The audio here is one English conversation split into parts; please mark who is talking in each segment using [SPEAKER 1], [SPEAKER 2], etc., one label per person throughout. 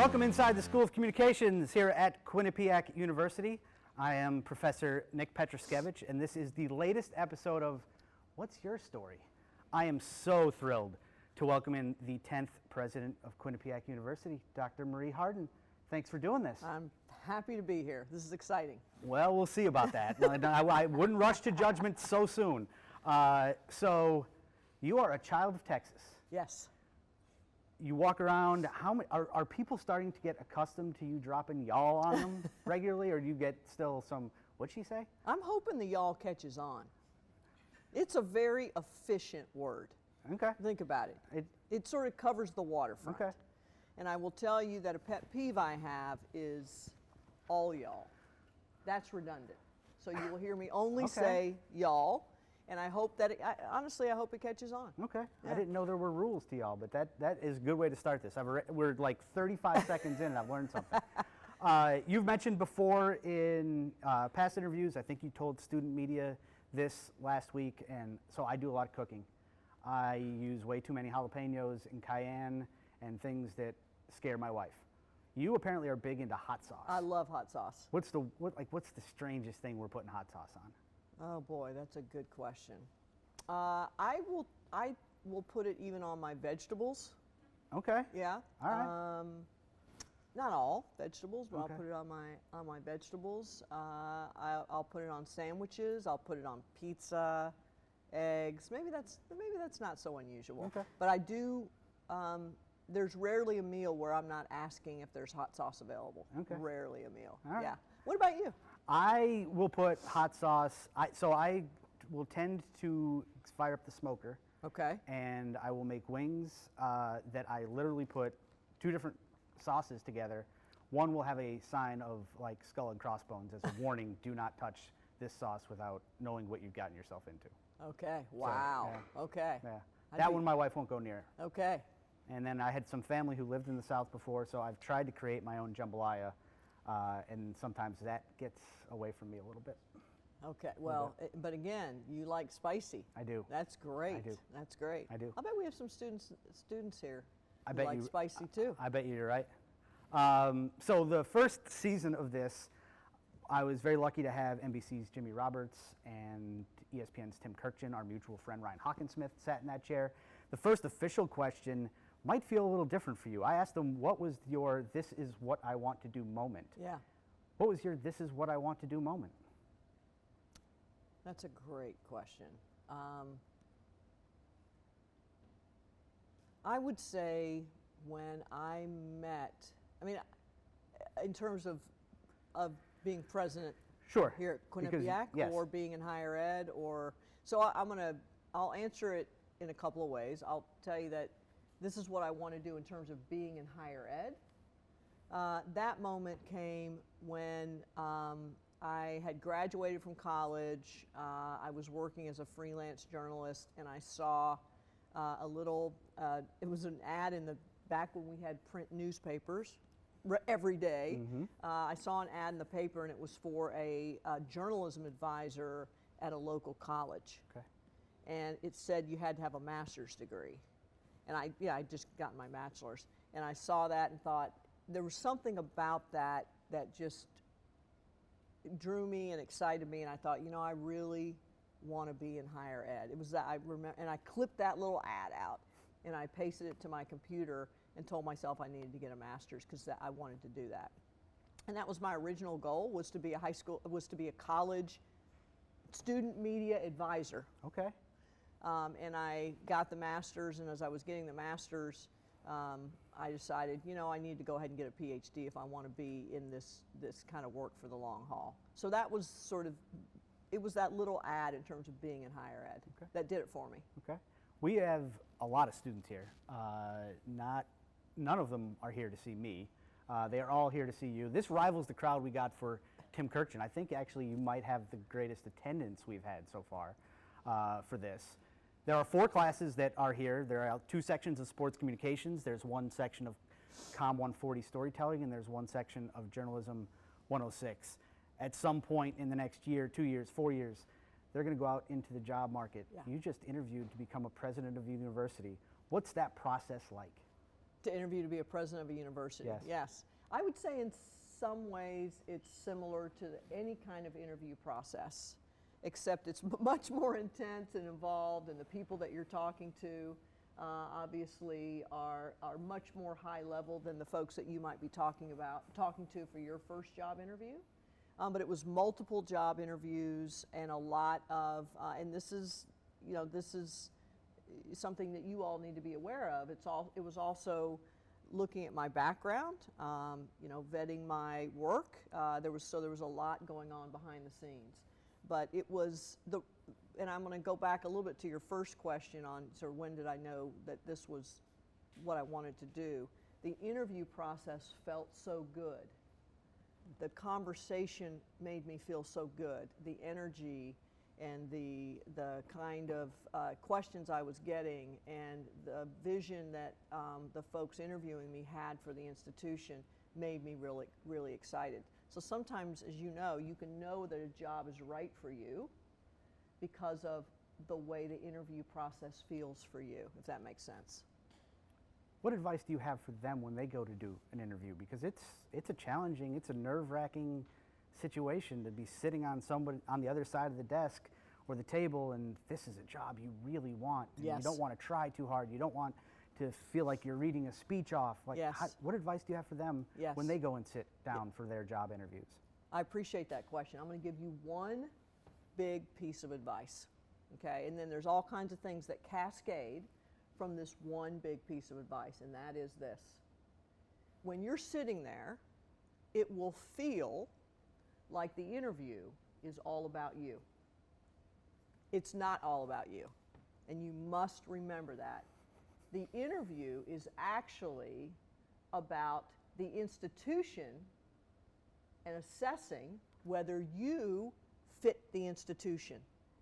[SPEAKER 1] Welcome inside the School of Communications here at Quinnipiac University. I am Professor Nick Pietruszkiewicz, and this is the latest episode of What's Your Story? I am so thrilled to welcome in the 10th President of Quinnipiac University, Dr. Marie Hardin. Thanks for doing this.
[SPEAKER 2] I'm happy to be here. This is exciting.
[SPEAKER 1] Well, we'll see about that. I wouldn't rush to judgment so soon. So, you are a child of Texas.
[SPEAKER 2] Yes.
[SPEAKER 1] You walk around, how many, are people starting to get accustomed to you dropping y'all on them regularly, or do you get still some, what'd she say?
[SPEAKER 2] I'm hoping the y'all catches on. It's a very efficient word.
[SPEAKER 1] Okay.
[SPEAKER 2] Think about it. It sort of covers the waterfront.
[SPEAKER 1] Okay.
[SPEAKER 2] And I will tell you that a pet peeve I have is all y'all. That's redundant. So you will hear me only say y'all. And I hope that, honestly, I hope it catches on.
[SPEAKER 1] Okay.
[SPEAKER 2] Yeah.
[SPEAKER 1] I didn't know there were rules to y'all, but that is a good way to start this. We're like 35 seconds in and I've learned something. You've mentioned before in past interviews, I think you told student media this last week, and so I do a lot of cooking. I use way too many jalapenos and cayenne and things that scare my wife. You apparently are big into hot sauce.
[SPEAKER 2] I love hot sauce.
[SPEAKER 1] What's the strangest thing we're putting hot sauce on?
[SPEAKER 2] Oh boy, that's a good question. I will put it even on my vegetables.
[SPEAKER 1] Okay.
[SPEAKER 2] Yeah.
[SPEAKER 1] All right.
[SPEAKER 2] Not all vegetables, but
[SPEAKER 1] Okay.
[SPEAKER 2] I'll put it on my vegetables. I'll put it on sandwiches. I'll put it on pizza, eggs. Maybe that's not so unusual.
[SPEAKER 1] Okay.
[SPEAKER 2] But I do. There's rarely a meal where I'm not asking if there's hot sauce available.
[SPEAKER 1] Okay.
[SPEAKER 2] Rarely a meal.
[SPEAKER 1] All right.
[SPEAKER 2] Yeah. What about you?
[SPEAKER 1] I will put hot sauce. I will tend to fire up the smoker.
[SPEAKER 2] Okay.
[SPEAKER 1] And I will make wings that I literally put two different sauces together. One will have a sign of like skull and crossbones as a warning: do not touch this sauce without knowing what you've gotten yourself into.
[SPEAKER 2] Okay. Wow.
[SPEAKER 1] yeah.
[SPEAKER 2] Okay.
[SPEAKER 1] Yeah. That one my wife won't go near.
[SPEAKER 2] Okay.
[SPEAKER 1] And then I had some family who lived in the South before, so I've tried to create my own jambalaya. And sometimes that gets away from me a little bit.
[SPEAKER 2] Okay, well, but again, you like spicy.
[SPEAKER 1] I do.
[SPEAKER 2] That's great.
[SPEAKER 1] I do.
[SPEAKER 2] That's great.
[SPEAKER 1] I do.
[SPEAKER 2] I bet we have some students here
[SPEAKER 1] I
[SPEAKER 2] who
[SPEAKER 1] bet
[SPEAKER 2] like
[SPEAKER 1] you,
[SPEAKER 2] spicy too.
[SPEAKER 1] I bet you're right. So the first season of this, I was very lucky to have NBC's Jimmy Roberts and ESPN's Tim Kirkchin, our mutual friend Ryan Hawkinsmith, sat in that chair. The first official question might feel a little different for you. I asked them, what was your "this is what I want to do" moment?
[SPEAKER 2] Yeah.
[SPEAKER 1] What was your "this is what I want to do" moment?
[SPEAKER 2] That's a great question. I would say when I met, in terms of being president
[SPEAKER 1] Sure.
[SPEAKER 2] here at
[SPEAKER 1] Because-
[SPEAKER 2] Quinnipiac,
[SPEAKER 1] yes.
[SPEAKER 2] or being in higher ed, so I'll answer it in a couple of ways. I'll tell you that this is what I want to do in terms of being in higher ed. That moment came when I had graduated from college. I was working as a freelance journalist, and I saw it was an ad back when we had print newspapers every day.
[SPEAKER 1] Mm-hmm.
[SPEAKER 2] I saw an ad in the paper, and it was for a journalism advisor at a local college.
[SPEAKER 1] Okay.
[SPEAKER 2] And it said you had to have a master's degree. And I just got my bachelor's. And I saw that and thought there was something about that just drew me and excited me. And I thought, I really want to be in higher ed. It was that I remember, and I clipped that little ad out and I pasted it to my computer and told myself I needed to get a master's because I wanted to do that. And that was my original goal, was to be a college student media advisor.
[SPEAKER 1] Okay.
[SPEAKER 2] And I got the master's, and as I was getting the master's, I decided, I need to go ahead and get a PhD if I want to be in this kind of work for the long haul. So that was it was that little ad in terms of being in higher ed that did it for me.
[SPEAKER 1] Okay. We have a lot of students here. None of them are here to see me. They are all here to see you. This rivals the crowd we got for Tim Kirkchin. I think actually you might have the greatest attendance we've had so far for this. There are 4 classes that are here. There are 2 sections of sports communications. There's 1 section of Com 140 storytelling, and there's 1 section of journalism 106. At some point in the next year, 2 years, 4 years, they're going to go out into the job market.
[SPEAKER 2] Yeah.
[SPEAKER 1] You just interviewed to become a president of the university. What's that process like?
[SPEAKER 2] to interview to be a president of a university.
[SPEAKER 1] Yes.
[SPEAKER 2] Yes. I would say in some ways it's similar to any kind of interview process, except it's much more intense and involved, and the people that you're talking to obviously are much more high level than the folks that you might be talking to for your first job interview. But it was multiple job interviews and a lot of, and this is something that you all need to be aware of. It was also looking at my background, vetting my work. There was a lot going on behind the scenes, but it was and I'm going to go back a little bit to your first question on sort of when did I know that this was what I wanted to do. The interview process felt so good. The conversation made me feel so good. The energy and the kind of questions I was getting and the vision that the folks interviewing me had for the institution made me really, really excited. So sometimes, as you can know that a job is right for you because of the way the interview process feels for you, if that makes sense.
[SPEAKER 1] What advice do you have for them when they go to do an interview? Because it's a challenging, it's a nerve-wracking situation to be sitting on the other side of the desk or the table, and this is a job you really want. And
[SPEAKER 2] Yes.
[SPEAKER 1] You don't want to try too hard. You don't want to feel like you're reading a speech off. Like,
[SPEAKER 2] Yes.
[SPEAKER 1] What advice do you have for them
[SPEAKER 2] Yes.
[SPEAKER 1] when they go and sit down for their job interviews?
[SPEAKER 2] I appreciate that question. I'm going to give you one big piece of advice, okay? And then there's all kinds of things that cascade from this one big piece of advice, and that is this. When you're sitting there, it will feel like the interview is all about you. It's not all about you, and you must remember that. The interview is actually about the institution and assessing whether you fit the institution,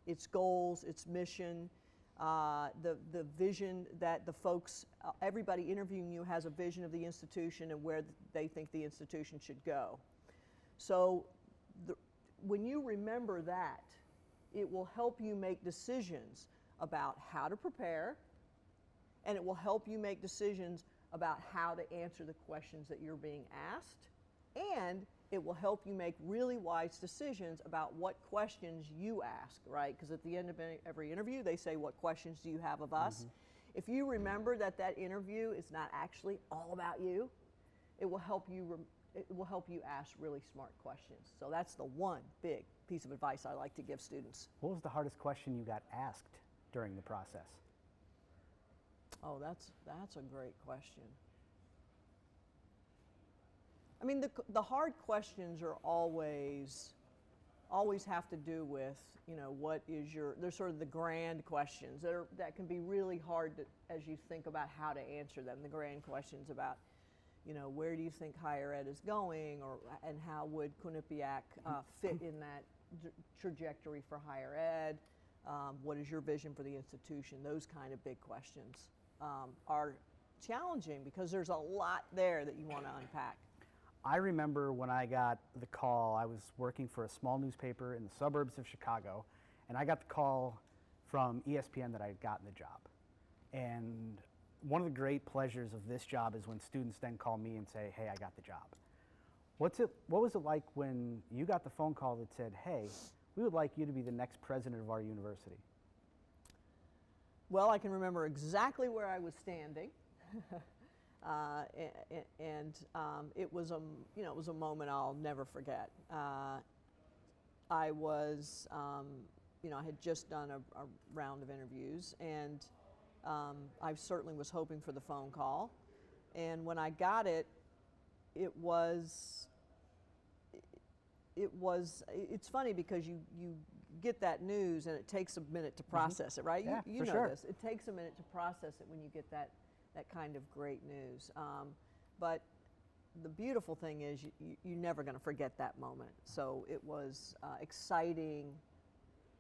[SPEAKER 2] its goals, its mission, the vision that the folks, everybody interviewing you has a vision of the institution and where they think the institution should go. So when you remember that, it will help you make decisions about how to prepare, and it will help you make decisions about how to answer the questions that you're being asked, and it will help you make really wise decisions about what questions you ask, right? Because at the end of every interview, they say, what questions do you have of us? Mm-hmm. If you remember that interview is not actually all about you, it will help you ask really smart questions. So that's the one big piece of advice I like to give students.
[SPEAKER 1] What was the hardest question you got asked during the process?
[SPEAKER 2] Oh, that's a great question. I mean, the hard questions are always have to do with, what is they're sort of the grand questions that can be really hard as you think about how to answer them. The grand questions about, where do you think higher ed is going, and how would Quinnipiac fit in that trajectory for higher ed? What is your vision for the institution? Those kind of big questions are challenging because there's a lot there that you want to unpack.
[SPEAKER 1] I remember when I got the call, I was working for a small newspaper in the suburbs of Chicago, and I got the call from ESPN that I had gotten the job. And one of the great pleasures of this job is when students then call me and say, hey, I got the job. What was it like when you got the phone call that said, hey, we would like you to be the next president of our university?
[SPEAKER 2] Well, I can remember exactly where I was standing. It was a moment I'll never forget. I was, I had just done a round of interviews, and I certainly was hoping for the phone call. And when I got it, it's funny because you get that news and it takes a minute to process it, right?
[SPEAKER 1] Yeah,
[SPEAKER 2] you know
[SPEAKER 1] sure.
[SPEAKER 2] this. It takes a minute to process it when you get that kind of great news. But the beautiful thing is you're never going to forget that moment. So it was exciting,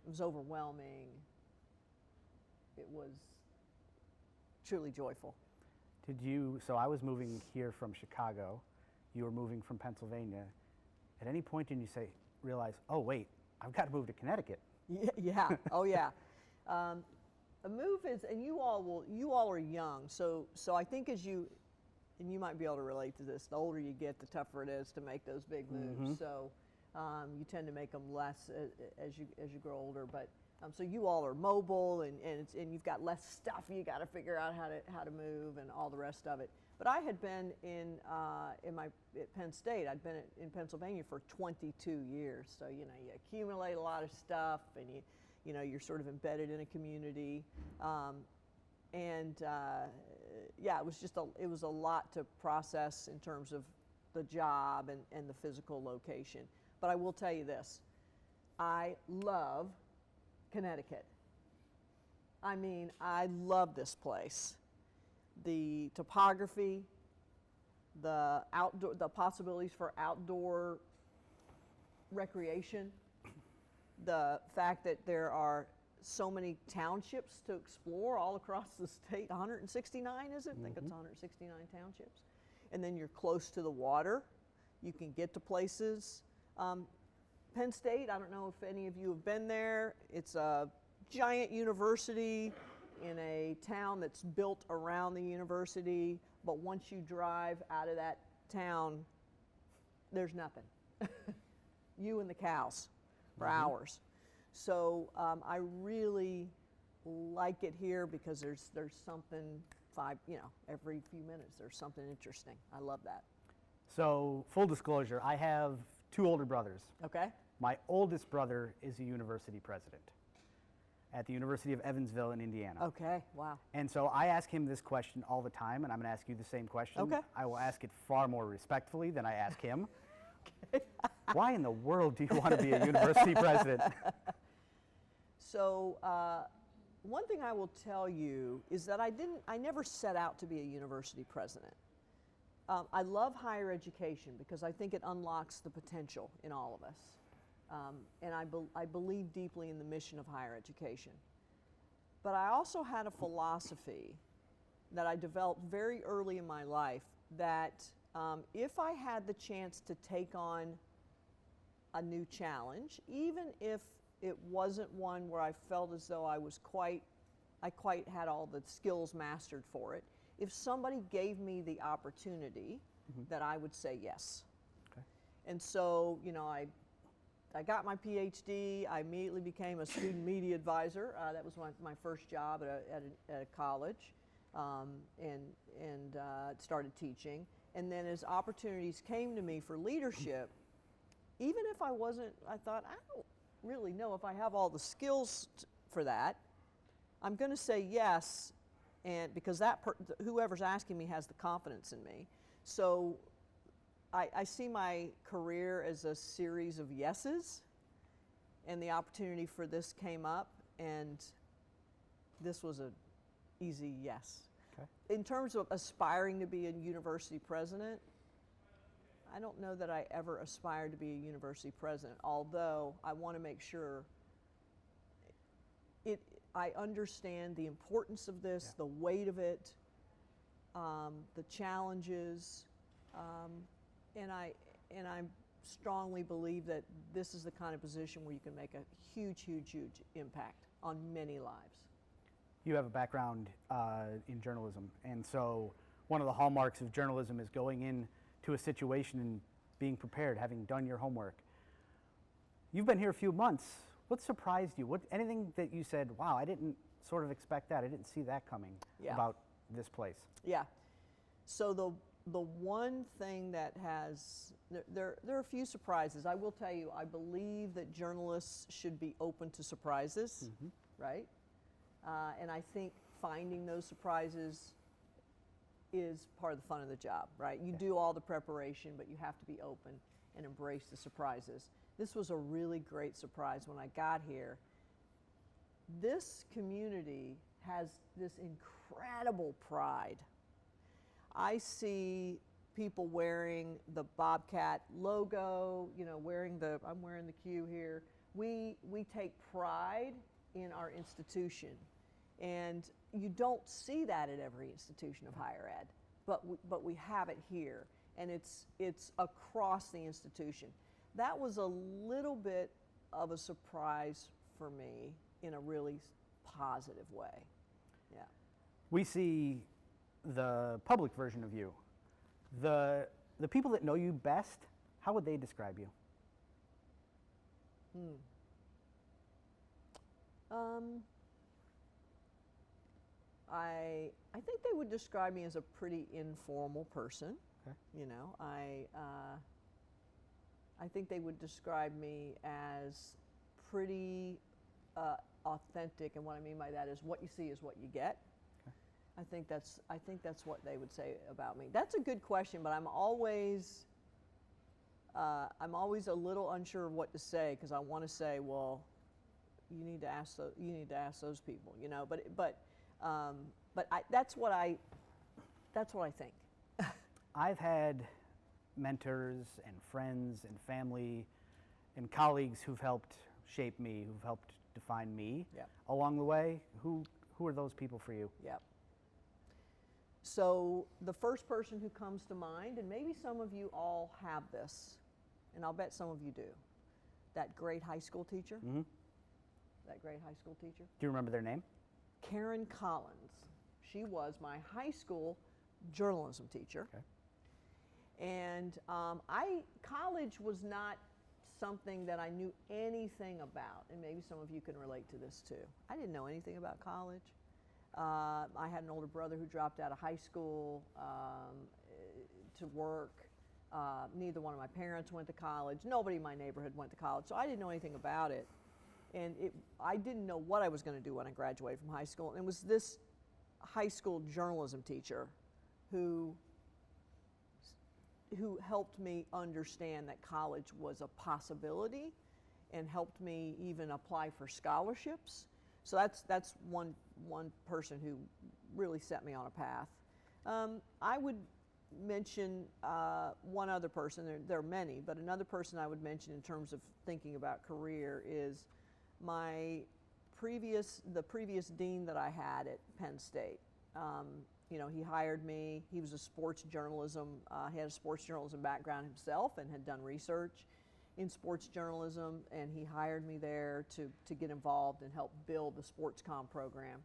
[SPEAKER 2] it was overwhelming, it was truly joyful.
[SPEAKER 1] So I was moving here from Chicago, you were moving from Pennsylvania. At any point did you realize, oh wait, I've got to move to Connecticut?
[SPEAKER 2] Yeah, oh yeah. A move is, and you all are young, so I think as you and you might be able to relate to this, the older you get, the tougher it is to make those big moves. So you tend to make them less as you grow older. But so you all are mobile, and you've got less stuff you got to figure out how to move and all the rest of it. But I had been at Penn State. I'd been in Pennsylvania for 22 years. So you accumulate a lot of stuff, and you're sort of embedded in a community. Yeah, it was a lot to process in terms of the job and the physical location. But I will tell you this, I love Connecticut. I mean, I love this place. The topography, the possibilities for outdoor recreation, the fact that there are so many townships to explore all across the state. 169, is it? I think it's 169 townships. And then you're close to the water. You can get to places. Penn State, I don't know if any of you have been there. It's a giant university in a town that's built around the university, but once you drive out of that town, there's nothing. You and the cows for hours. So I really like it here because there's something every few minutes there's something interesting. I love that.
[SPEAKER 1] So full disclosure, I have 2 older brothers.
[SPEAKER 2] Okay.
[SPEAKER 1] My oldest brother is a university president at the University of Evansville in Indiana.
[SPEAKER 2] Okay, wow.
[SPEAKER 1] And so I ask him this question all the time, and I'm going to ask you the same question.
[SPEAKER 2] Okay.
[SPEAKER 1] I will ask it far more respectfully than I ask him. Okay. Why in the world do you want to be a university president?
[SPEAKER 2] So one thing I will tell you is that I never set out to be a university president. I love higher education because I think it unlocks the potential in all of us. And I believe deeply in the mission of higher education. But I also had a philosophy that I developed very early in my life that if I had the chance to take on a new challenge, even if it wasn't one where I felt as though I quite had all the skills mastered for it, if somebody gave me the opportunity, that I would say yes. Okay. And so, I got my PhD. I immediately became a student media advisor. That was my first job at a college, and started teaching. And then as opportunities came to me for leadership, even if I thought, I don't really know if I have all the skills for that, I'm going to say yes, and because whoever's asking me has the confidence in me. So I see my career as a series of yeses, and the opportunity for this came up, and this was an easy yes. Okay. In terms of aspiring to be a university president, I don't know that I ever aspired to be a university president, although I want to make sure I understand the importance of this, the weight of it, the challenges, and I strongly believe that this is the kind of position where you can make a huge, huge, huge impact on many lives.
[SPEAKER 1] You have a background in journalism, and so one of the hallmarks of journalism is going into a situation and being prepared, having done your homework. You've been here a few months. What surprised you? Anything that you said, wow, I didn't sort of expect that. I didn't see that coming about this place.
[SPEAKER 2] Yeah. So the one thing that there are a few surprises. I will tell you, I believe that journalists should be open to surprises, right? And I think finding those surprises is part of the fun of the job, right? You do all the preparation, but you have to be open and embrace the surprises. This was a really great surprise when I got here. This community has this incredible pride. I see people wearing the Bobcat logo, I'm wearing the Q here. We take pride in our institution, and you don't see that at every institution of higher ed, but we have it here, and it's across the institution. That was a little bit of a surprise for me in a really positive way. Yeah.
[SPEAKER 1] We see the public version of you The people that know you best, how would they describe you?
[SPEAKER 2] I think they would describe me as a pretty informal person.
[SPEAKER 1] Okay.
[SPEAKER 2] You know, I think they would describe me as pretty authentic, and what I mean by that is what you see is what you get.
[SPEAKER 1] Okay.
[SPEAKER 2] I think that's what they would say about me. That's a good question, but I'm always a little unsure of what to say, because I want to say, well, you need to ask those people, you know. But that's what I think.
[SPEAKER 1] I've had mentors and friends and family and colleagues who've helped shape me, who've helped define me
[SPEAKER 2] Yep.
[SPEAKER 1] along the way. Who are those people for you?
[SPEAKER 2] Yep. So the first person who comes to mind, and maybe some of you all have this, and I'll bet some of you do, that great high school teacher.
[SPEAKER 1] Mm-hmm.
[SPEAKER 2] That great high school teacher.
[SPEAKER 1] Do you remember their name?
[SPEAKER 2] Karen Collins. She was my high school journalism teacher.
[SPEAKER 1] Okay.
[SPEAKER 2] And college was not something that I knew anything about, and maybe some of you can relate to this too. I didn't know anything about college. I had an older brother who dropped out of high school to work. Neither one of my parents went to college. Nobody in my neighborhood went to college, so I didn't know anything about it. And I didn't know what I was going to do when I graduated from high school. And it was this high school journalism teacher who helped me understand that college was a possibility, and helped me even apply for scholarships. So that's one person who really set me on a path. I would mention one other person. There are many, but another person I would mention in terms of thinking about career is the previous dean that I had at Penn State. You know, he hired me. He was he had a sports journalism background himself and had done research in sports journalism, and he hired me there to get involved and help build the sports comm program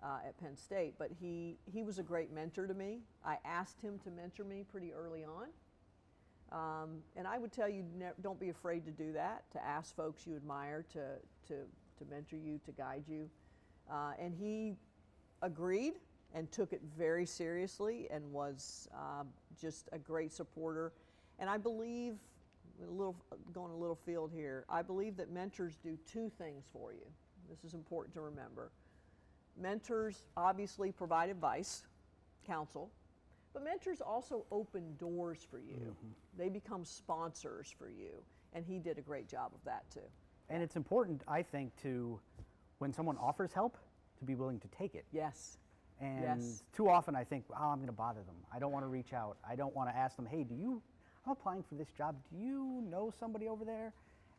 [SPEAKER 2] at Penn State. But he was a great mentor to me. I asked him to mentor me pretty early on. And I would tell you, don't be afraid to do that, to ask folks you admire to mentor you, to guide you. And he agreed and took it very seriously, and was just a great supporter. And I believe, going a little field here, I believe that mentors do two things for you. This is important to remember. Mentors obviously provide advice, counsel, but mentors also open doors for you. Mm-hmm. They become sponsors for you, and he did a great job of that too.
[SPEAKER 1] And it's important, I think, when someone offers help, to be willing to take it.
[SPEAKER 2] Yes.
[SPEAKER 1] And
[SPEAKER 2] yes.
[SPEAKER 1] Too often I think, I'm going to bother them. I don't want to reach out. I don't want to ask them, hey, I'm applying for this job. Do you know somebody over there?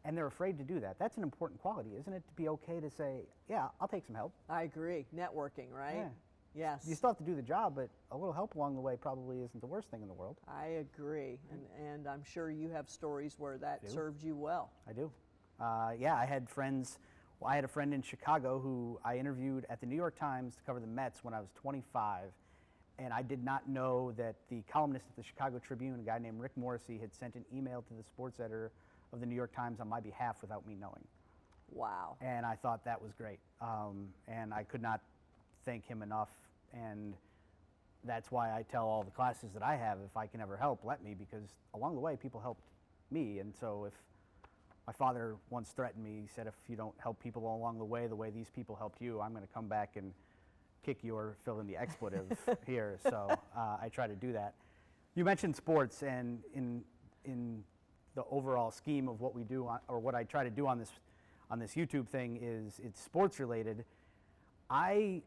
[SPEAKER 1] And they're afraid to do that. That's an important quality, isn't it? To be okay to say, yeah, I'll take some help.
[SPEAKER 2] I agree. Networking, right?
[SPEAKER 1] Yeah.
[SPEAKER 2] Yes.
[SPEAKER 1] You still have to do the job, but a little help along the way probably isn't the worst thing in the world.
[SPEAKER 2] I agree. And I'm sure you have stories where that served you well.
[SPEAKER 1] I do. Yeah, I had friends. Well, I had a friend in Chicago who I interviewed at the New York Times to cover the Mets when I was 25, and I did not know that the columnist at the Chicago Tribune, a guy named Rick Morrissey, had sent an email to the sports editor of the New York Times on my behalf without me knowing.
[SPEAKER 2] Wow.
[SPEAKER 1] And I thought that was great, and I could not thank him enough, and that's why I tell all the classes that I have, if I can ever help, let me, because along the way people helped me. And so if my father once threatened me, he said, if you don't help people along the way these people helped you, I'm going to come back and kick you or fill in the expletive here. So I try to do that. You mentioned sports, and in the overall scheme of what we do, or what I try to do on this YouTube thing, is it's sports related. My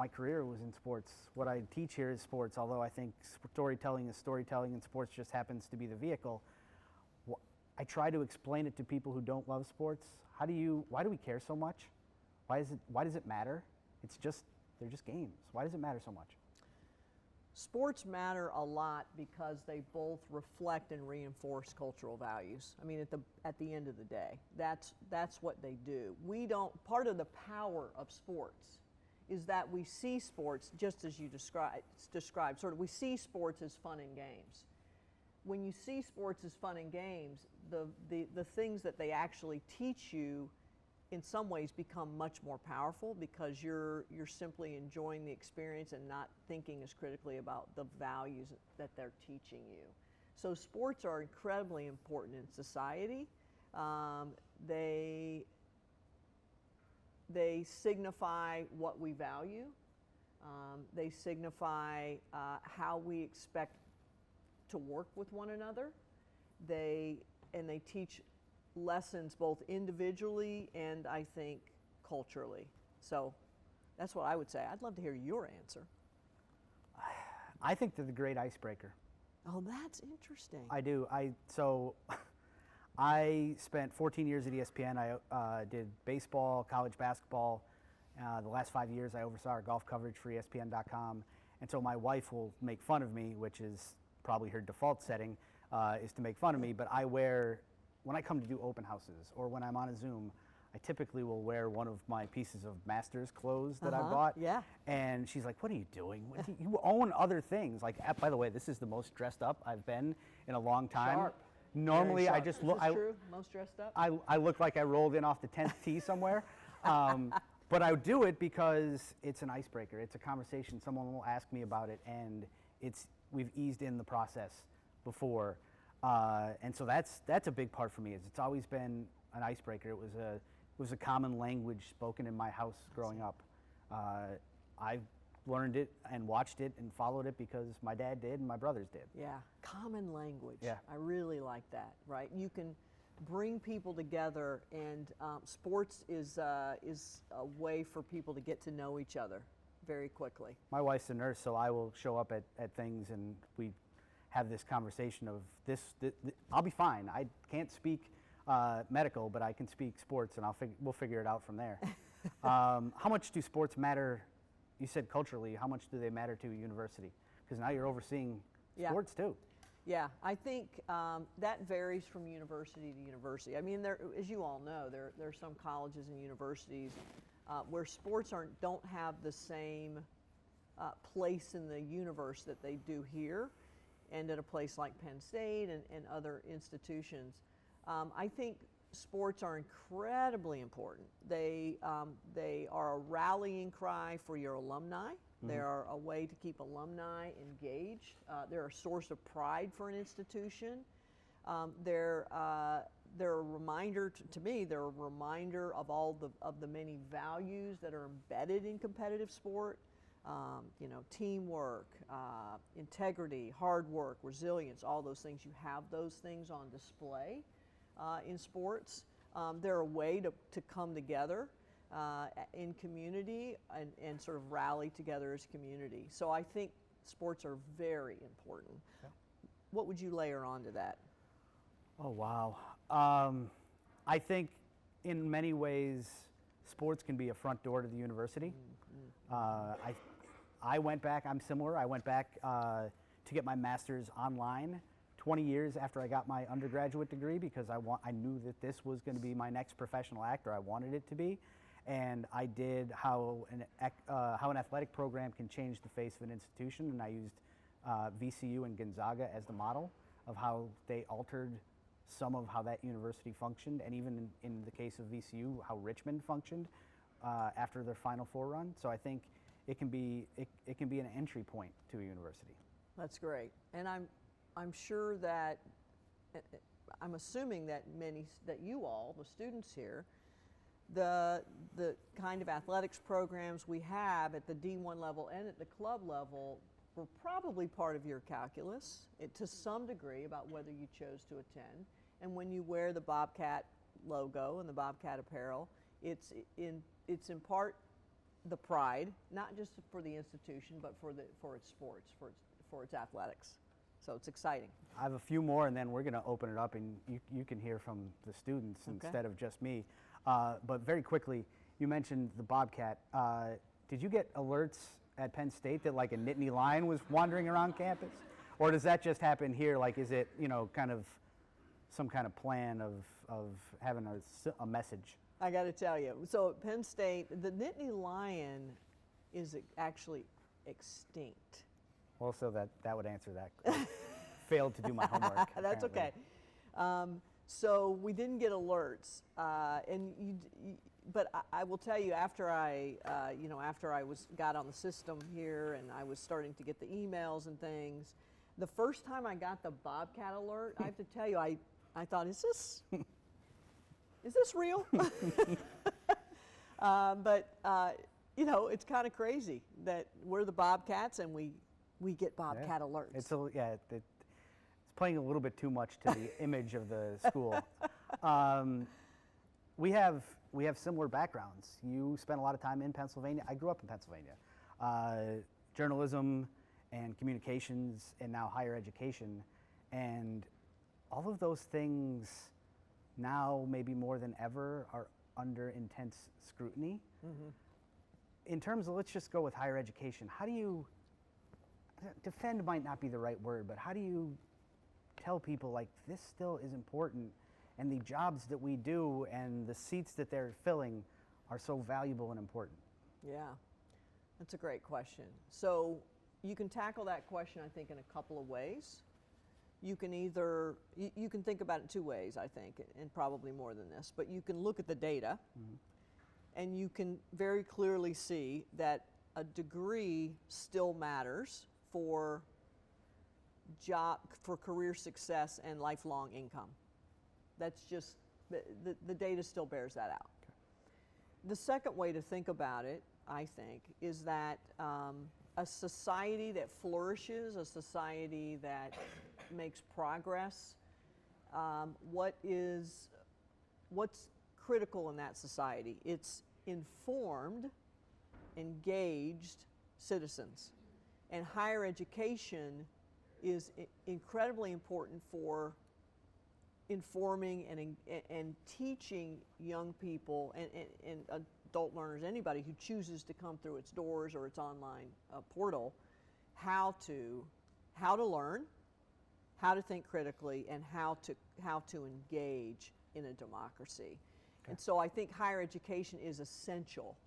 [SPEAKER 1] career was in sports. What I teach here is sports, although I think storytelling is storytelling and sports just happens to be the vehicle. I try to explain it to people who don't love sports. Why do we care so much? Why does it matter? They're just games. Why does it matter so much?
[SPEAKER 2] Sports matter a lot because they both reflect and reinforce cultural values. I mean, at the end of the day, that's what they do. Part of the power of sports is that we see sports just as you described. Sort of, we see sports as fun and games. When you see sports as fun and games, the things that they actually teach you in some ways become much more powerful because you're simply enjoying the experience and not thinking as critically about the values that they're teaching you. So sports are incredibly important in society. They signify what we value. They signify how we expect to work with one another. They teach lessons both individually and I think culturally. So that's what I would say. I'd love to hear your answer.
[SPEAKER 1] I think they're the great icebreaker.
[SPEAKER 2] Oh, that's interesting.
[SPEAKER 1] I do. I spent 14 years at ESPN. I did baseball, college basketball. The last 5 years, I oversaw our golf coverage for ESPN.com. And so my wife will make fun of me, which is probably her default setting, is to make fun of me. But when I come to do open houses or when I'm on a Zoom, I typically will wear one of my pieces of Masters clothes that I bought.
[SPEAKER 2] Yeah.
[SPEAKER 1] And she's like, "What are you doing? You own other things." Like, by the way, this is the most dressed up I've been in a long time.
[SPEAKER 2] Sharp.
[SPEAKER 1] Normally,
[SPEAKER 2] Very
[SPEAKER 1] I
[SPEAKER 2] sharp.
[SPEAKER 1] just
[SPEAKER 2] Is
[SPEAKER 1] look.
[SPEAKER 2] this true? Most dressed up?
[SPEAKER 1] I look like I rolled in off the 10th tee somewhere. But I do it because it's an icebreaker. It's a conversation. Someone will ask me about it, and we've eased in the process before. And so that's a big part for me. It's always been an icebreaker. It was a common language spoken in my house growing up. I learned it and watched it and followed it because my dad did and my brothers did.
[SPEAKER 2] Yeah, common language.
[SPEAKER 1] Yeah.
[SPEAKER 2] I really like that, right? You can bring people together, and sports is a way for people to get to know each other very quickly.
[SPEAKER 1] My wife's a nurse, so I will show up at things and we have this conversation of this I'll be fine. I can't speak medical, but I can speak sports, and we'll figure it out from there. How much do sports matter? You said culturally. How much do they matter to a university? Because now you're overseeing sports too.
[SPEAKER 2] Yeah, I think that varies from university to university. I mean, as you all know, there are some colleges and universities where sports don't have the same place in the universe that they do here, and at a place like Penn State and other institutions. I think sports are incredibly important. They are a rallying cry for your alumni. Mm-hmm. They are a way to keep alumni engaged. They're a source of pride for an institution. They're a reminder to me. They're a reminder of all the many values that are embedded in competitive sport. Teamwork, integrity, hard work, resilience, all those things. You have those things on display in sports. They're a way to come together in community and sort of rally together as community. So I think sports are very important. Yeah. What would you layer onto that?
[SPEAKER 1] Oh, wow. I think in many ways, sports can be a front door to the university. Mm-hmm. I went back, I'm similar, I went back to get my master's online 20 years after I got my undergraduate degree because I knew that this was going to be my next professional act, or I wanted it to be. And I did how an athletic program can change the face of an institution, and I used VCU and Gonzaga as the model of how they altered some of how that university functioned, and even in the case of VCU, how Richmond functioned after their Final Four run. So I think it can be an entry point to a university.
[SPEAKER 2] That's great, and I'm sure that I'm assuming that you all, the students here, the kind of athletics programs we have at the D1 level and at the club level were probably part of your calculus to some degree about whether you chose to attend. And when you wear the Bobcat logo and the Bobcat apparel, it's in part the pride, not just for the institution, but for its sports, for its athletics. So it's exciting.
[SPEAKER 1] I have a few more, and then we're going to open it up, and you can hear from the students instead of just me. But very quickly, you mentioned the Bobcat. Did you get alerts at Penn State that like a Nittany Lion was wandering around campus? Or does that just happen here? Like, is it, kind of some kind of plan of having a message?
[SPEAKER 2] I got to tell you, so at Penn State, the Nittany Lion is actually extinct.
[SPEAKER 1] Well, so that would answer that. I failed to do my homework.
[SPEAKER 2] That's
[SPEAKER 1] apparently.
[SPEAKER 2] okay. So we didn't get alerts, but I will tell you, after I got on the system here and I was starting to get the emails and things, the first time I got the bobcat alert, I have to tell you, I thought, is this real? It's kind of crazy that we're the bobcats and we get bobcat alerts.
[SPEAKER 1] It's playing a little bit too much to the image of the school. We have similar backgrounds. You spent a lot of time in Pennsylvania. I grew up in Pennsylvania. Journalism and communications and now higher education. And all of those things now, maybe more than ever, are under intense scrutiny.
[SPEAKER 2] Mm-hmm.
[SPEAKER 1] In terms of, let's just go with higher education, how do you, defend might not be the right word, but how do you tell people like this still is important and the jobs that we do and the seats that they're filling are so valuable and important?
[SPEAKER 2] Yeah, that's a great question. So you can tackle that question, I think, in a couple of ways. You can either, you can think about it two ways, I think, and probably more than this, but you can look at the data and you can very clearly see that a degree still matters for career success and lifelong income. That's just, the data still bears that out. Okay. The second way to think about it, I think, is that a society that flourishes, a society that makes progress, what's critical in that society? It's informed, engaged citizens. And higher education is incredibly important for informing and teaching young people and adult learners, anybody who chooses to come through its doors or its online portal, how to learn, how to think critically, and how to engage in a democracy. Okay. And so I think higher education is essential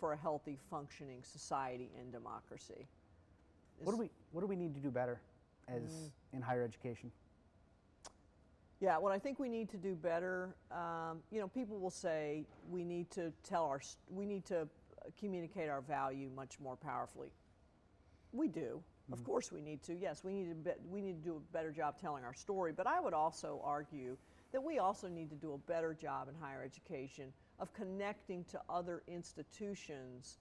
[SPEAKER 2] for a healthy, functioning society and democracy.
[SPEAKER 1] What do we need to do better as in higher education?
[SPEAKER 2] Yeah, what I think we need to do better, people will say we need to communicate our value much more powerfully. We do. Of course we need to. Yes, we need to do a better job telling our story, but I would also argue that we also need to do a better job in higher education of connecting to other institutions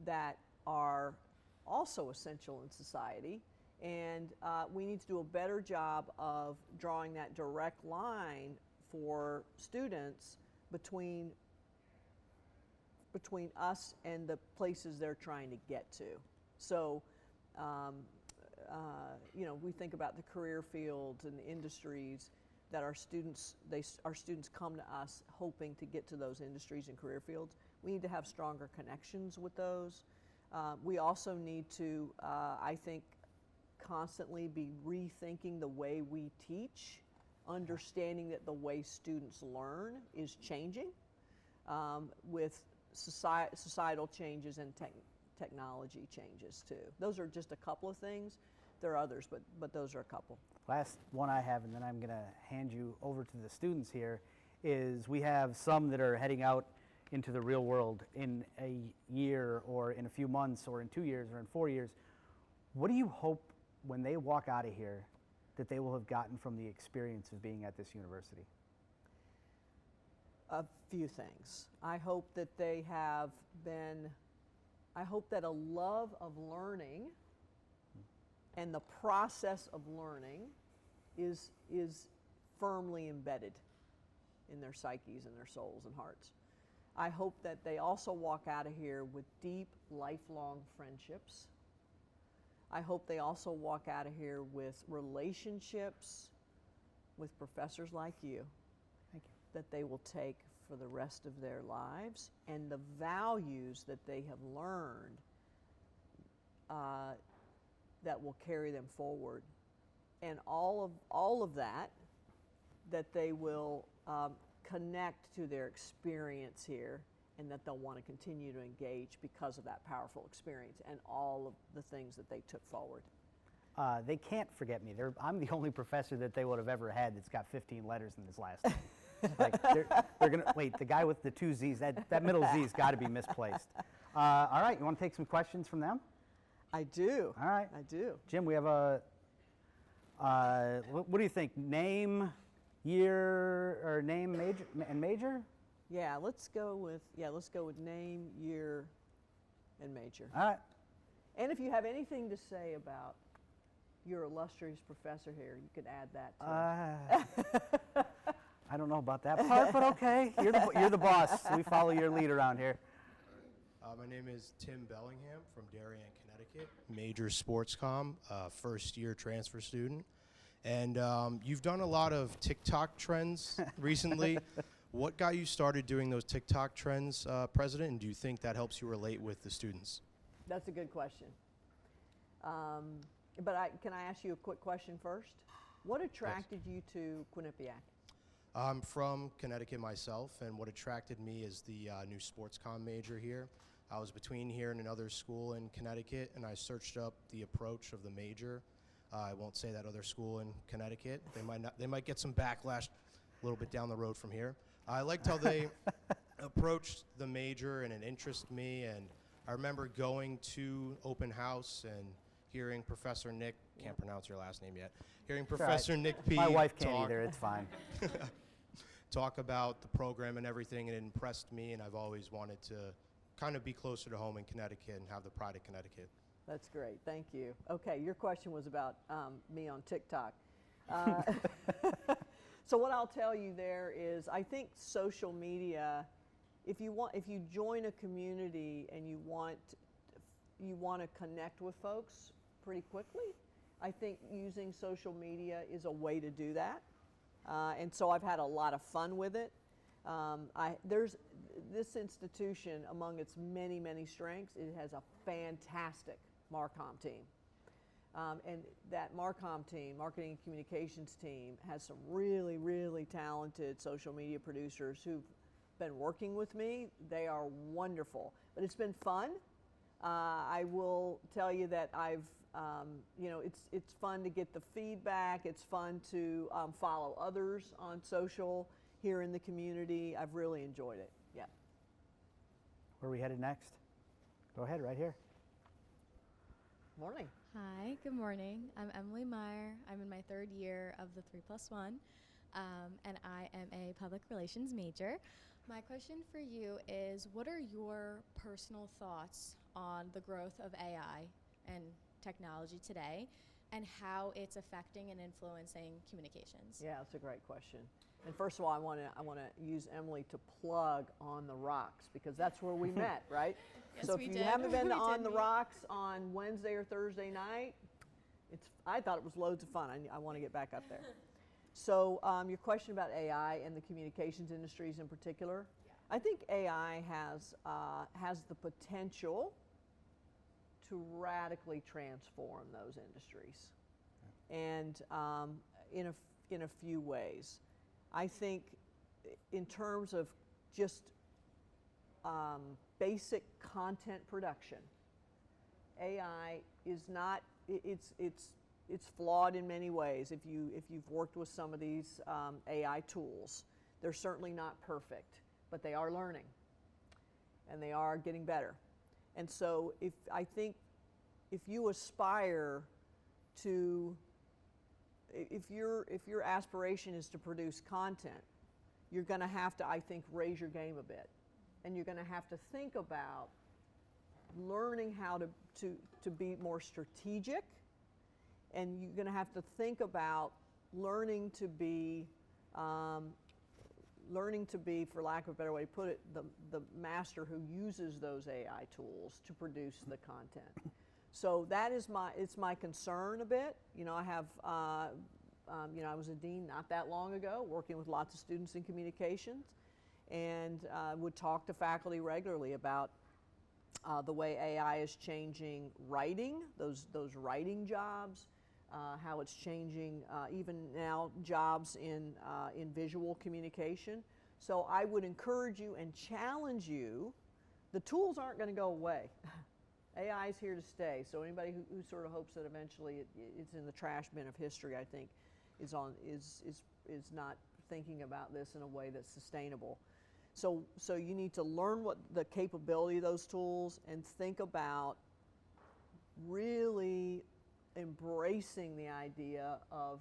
[SPEAKER 2] that are also essential in society. And we need to do a better job of drawing that direct line for students between us and the places they're trying to get to. So, we think about the career fields and the industries that our students come to us hoping to get to those industries and career fields. We need to have stronger connections with those. We also need to, I think, constantly be rethinking the way we teach, understanding that the way students learn is changing with societal changes and technology changes too. Those are just a couple of things. There are others, but those are a couple.
[SPEAKER 1] Last one I have, and then I'm going to hand you over to the students here, is we have some that are heading out into the real world in a year or in a few months or in 2 years or in 4 years. What do you hope when they walk out of here that they will have gotten from the experience of being at this university?
[SPEAKER 2] A few things. I hope that they have been, I hope that a love of learning and the process of learning is firmly embedded in their psyches and their souls and hearts. I hope that they also walk out of here with deep, lifelong friendships. I hope they also walk out of here with relationships with professors like you.
[SPEAKER 1] Thank you.
[SPEAKER 2] That they will take for the rest of their lives, and the values that they have learned that will carry them forward. And all of that they will connect to their experience here and that they'll want to continue to engage because of that powerful experience and all of the things that they took forward.
[SPEAKER 1] They can't forget me. I'm the only professor that they would have ever had that's got 15 letters in his last name. Like they're gonna wait. The guy with the 2 Z's, that middle Z's got to be misplaced. All right, you want to take some questions from them?
[SPEAKER 2] I do.
[SPEAKER 1] All right,
[SPEAKER 2] I do.
[SPEAKER 1] Jim, we have a. What do you think? Name, year, or name, major, and major?
[SPEAKER 2] Yeah, let's go with name, year, and major.
[SPEAKER 1] All right.
[SPEAKER 2] And if you have anything to say about your illustrious professor here, you could add that too.
[SPEAKER 1] I don't know about that part, but okay. You're the boss. We follow your lead around here.
[SPEAKER 3] My name is Tim Bellingham from Darien, Connecticut, major sports comm, first year transfer student. And you've done a lot of TikTok trends recently. What got you started doing those TikTok trends, President, and do you think that helps you relate with the students?
[SPEAKER 2] That's a good question. Can I ask you a quick question first? What attracted you to Quinnipiac?
[SPEAKER 3] I'm from Connecticut myself, and what attracted me is the new sports comm major here. I was between here and another school in Connecticut, and I searched up the approach of the major. I won't say that other school in Connecticut. They might get some backlash a little bit down the road from here. I liked how they approached the major, and it interested me. And I remember going to open house and hearing Professor Nick, can't pronounce your last name yet, hearing Professor Nick P.
[SPEAKER 1] My wife can't either, it's fine.
[SPEAKER 3] Talk about the program and everything, and it impressed me, and I've always wanted to kind of be closer to home in Connecticut and have the pride of Connecticut.
[SPEAKER 2] That's great, thank you. Okay, your question was about me on TikTok. So what I'll tell you there is, I think social media, if you join a community and you want to connect with folks pretty quickly, I think using social media is a way to do that. And so I've had a lot of fun with it. There's this institution, among its many, many strengths, it has a fantastic Marcom team. And that Marcom team, Marketing and Communications team, has some really, really talented social media producers who've been working with me. They are wonderful, but it's been fun. I will tell you that it's fun to get the feedback. It's fun to follow others on social here in the community. I've really enjoyed it. Yeah.
[SPEAKER 1] Where are we headed next? Go ahead, right here.
[SPEAKER 2] Morning.
[SPEAKER 4] Hi, good morning. I'm Emily Meyer. I'm in my 3rd year of the 3+1, and I am a public relations major. My question for you is, what are your personal thoughts on the growth of AI and technology today, and how it's affecting and influencing communications?
[SPEAKER 2] Yeah, that's a great question. And first of all, I want to use Emily to plug On the Rocks, because that's where we met, right?
[SPEAKER 4] Yes,
[SPEAKER 2] so if
[SPEAKER 4] we
[SPEAKER 2] you
[SPEAKER 4] did.
[SPEAKER 2] haven't been to
[SPEAKER 4] We
[SPEAKER 2] On
[SPEAKER 4] did
[SPEAKER 2] the
[SPEAKER 4] meet.
[SPEAKER 2] Rocks on Wednesday or Thursday night, I thought it was loads of fun. I want to get back up there. So your question about AI and the communications industries in particular, yeah. I think AI has the potential to radically transform those industries, and in a few ways. I think in terms of just basic content production, AI is not, it's flawed in many ways. If you've worked with some of these AI tools, they're certainly not perfect, but they are learning, and they are getting better. And so I think if you aspire to, if your aspiration is to produce content, you're going to have to, I think, raise your game a bit. And you're going to have to think about learning how to be more strategic. And you're going to have to think about learning to be, for lack of a better way to put it, the master who uses those AI tools to produce the content. So that is my concern a bit. You know, I have, I was a dean not that long ago, working with lots of students in communications, and would talk to faculty regularly about the way AI is changing writing, those writing jobs, how it's changing even now jobs in visual communication. So I would encourage you and challenge you. The tools aren't going to go away. AI is here to stay. So anybody who sort of hopes that eventually it's in the trash bin of history, I think, is not thinking about this in a way that's sustainable. So you need to learn what the capability of those tools and think about really embracing the idea of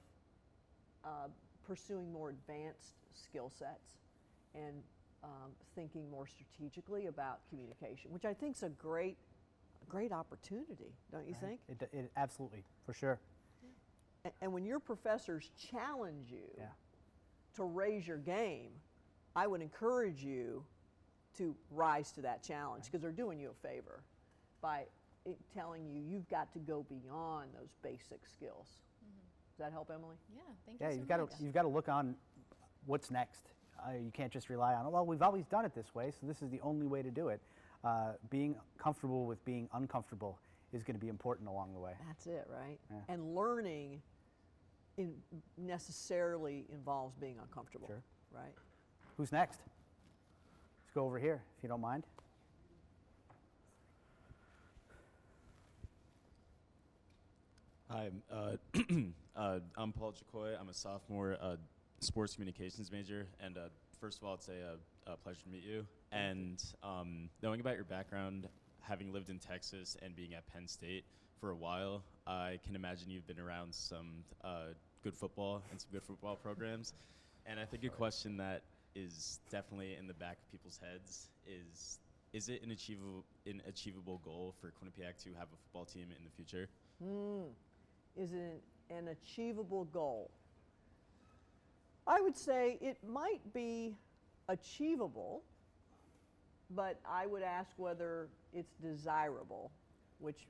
[SPEAKER 2] pursuing more advanced skill sets and thinking more strategically about communication, which I think is a great opportunity, don't you think?
[SPEAKER 1] It absolutely, for sure.
[SPEAKER 2] And when your professors challenge you to raise your game, I would encourage you to rise to that challenge, because they're doing you a favor by telling you you've got to go beyond those basic skills. Does that help, Emily?
[SPEAKER 4] Yeah, thank you so much.
[SPEAKER 1] You've got to look on what's next. You can't just rely on, well, we've always done it this way, so this is the only way to do it. Being comfortable with being uncomfortable is going to be important along the way.
[SPEAKER 2] That's it, right?
[SPEAKER 1] Yeah.
[SPEAKER 2] And learning necessarily involves being uncomfortable,
[SPEAKER 1] Sure.
[SPEAKER 2] right?
[SPEAKER 1] Who's next? Let's go over here, if you don't mind.
[SPEAKER 5] Hi, I'm Paul Jacoy. I'm a sophomore sports communications major, and first of all, it's a pleasure to meet you. And knowing about your background, having lived in Texas and being at Penn State for a while, I can imagine you've been around some good football and some good football programs. And I think a question that is definitely in the back of people's heads is it an achievable goal for Quinnipiac to have a football team in the future?
[SPEAKER 2] Is it an achievable goal? I would say it might be achievable, but I would ask whether it's desirable, which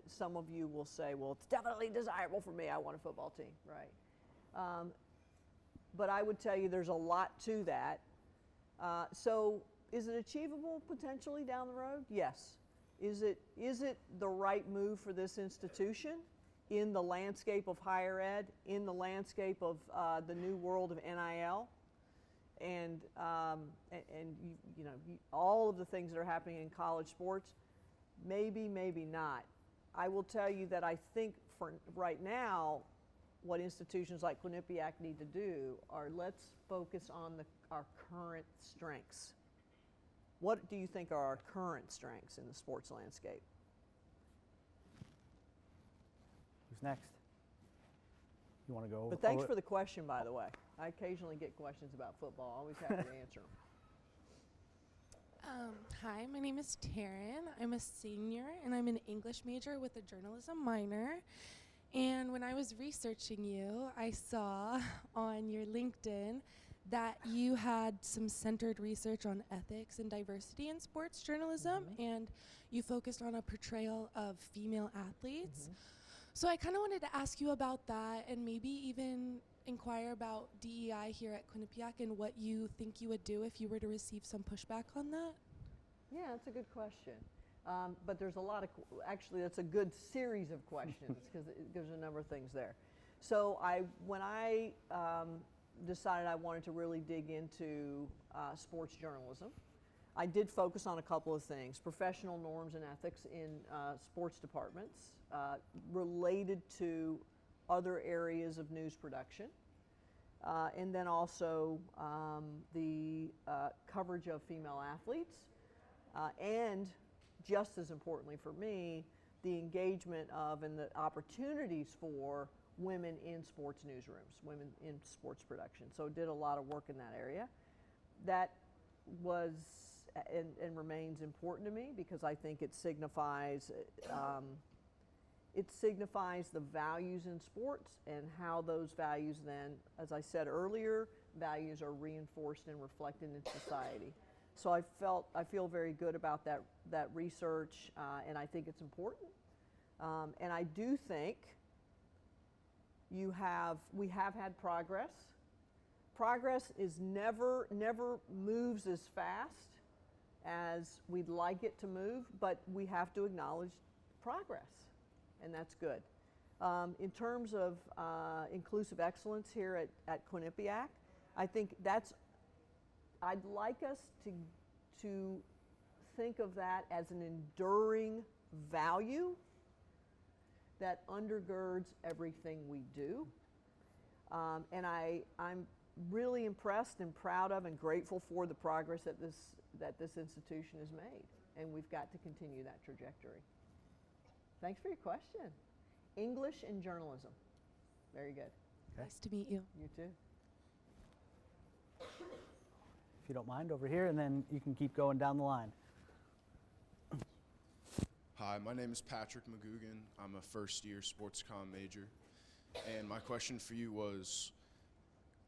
[SPEAKER 2] some of you will say, well, it's definitely desirable for me. I want a football team, right? But I would tell you there's a lot to that. So is it achievable potentially down the road? Yes. Is it the right move for this institution in the landscape of higher ed, in the landscape of the new world of NIL, and all of the things that are happening in college sports? Maybe, maybe not. I will tell you that I think for right now, what institutions like Quinnipiac need to do are let's focus on our current strengths. What do you think are our current strengths in the sports landscape?
[SPEAKER 1] Who's next? You want to go?
[SPEAKER 2] But thanks for the question, by the way. I occasionally get questions about football. Always happy to answer them.
[SPEAKER 6] Hi, my name is Taryn. I'm a senior, and I'm an English major with a journalism minor. And when I was researching you, I saw on your LinkedIn that you had some centered research on ethics and diversity in sports journalism, and you focused on a portrayal of female athletes. So I kind of wanted to ask you about that, and maybe even inquire about DEI here at Quinnipiac and what you think you would do if you were to receive some pushback on that.
[SPEAKER 2] Yeah, that's a good question. But there's a lot of, actually that's a good series of questions because there's a number of things there. So when I decided I wanted to really dig into sports journalism, I did focus on a couple of things: professional norms and ethics in sports departments related to other areas of news production, and then also the coverage of female athletes, and just as importantly for me, the engagement of and the opportunities for women in sports newsrooms, women in sports production. So did a lot of work in that area. That was and remains important to me because I think it signifies the values in sports and how those values then, as I said earlier, values are reinforced and reflected in society. So I feel very good about that research, and I think it's important. And I do think we have had progress. Progress is never moves as fast as we'd like it to move, but we have to acknowledge progress, and that's good. In terms of inclusive excellence here at Quinnipiac, I think I'd like us to think of that as an enduring value that undergirds everything we do. And I'm really impressed and proud of and grateful for the progress that this institution has made. And we've got to continue that trajectory. Thanks for your question. English and journalism. Very good.
[SPEAKER 1] Okay.
[SPEAKER 6] Nice to meet you.
[SPEAKER 2] You too.
[SPEAKER 1] If you don't mind, over here, and then you can keep going down the line.
[SPEAKER 7] Hi, my name is Patrick McGugan. I'm a first-year sports comm major. And my question for you was,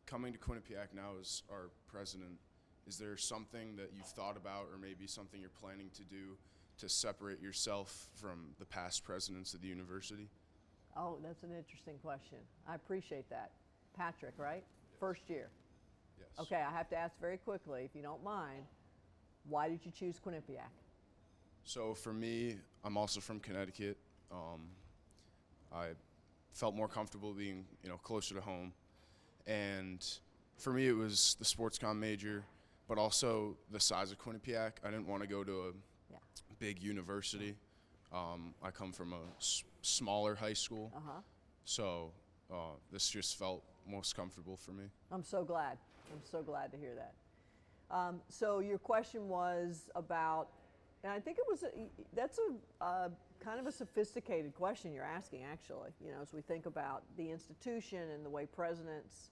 [SPEAKER 7] coming to Quinnipiac now as our president, is there something that you've thought about or maybe something you're planning to do to separate yourself from the past presidents of the university?
[SPEAKER 2] Oh, that's an interesting question. I appreciate that. Patrick, right? First year.
[SPEAKER 7] Yes.
[SPEAKER 2] Okay, I have to ask very quickly, if you don't mind, why did you choose Quinnipiac?
[SPEAKER 7] So for me, I'm also from Connecticut. I felt more comfortable being, closer to home. And for me, it was the sports comm major, but also the size of Quinnipiac. I didn't want to go to a big university. I come from a smaller high school, so this just felt most comfortable for me.
[SPEAKER 2] I'm so glad. I'm so glad to hear that. So your question was about, and I think that's a kind of a sophisticated question you're asking, actually. As we think about the institution and the way presidents,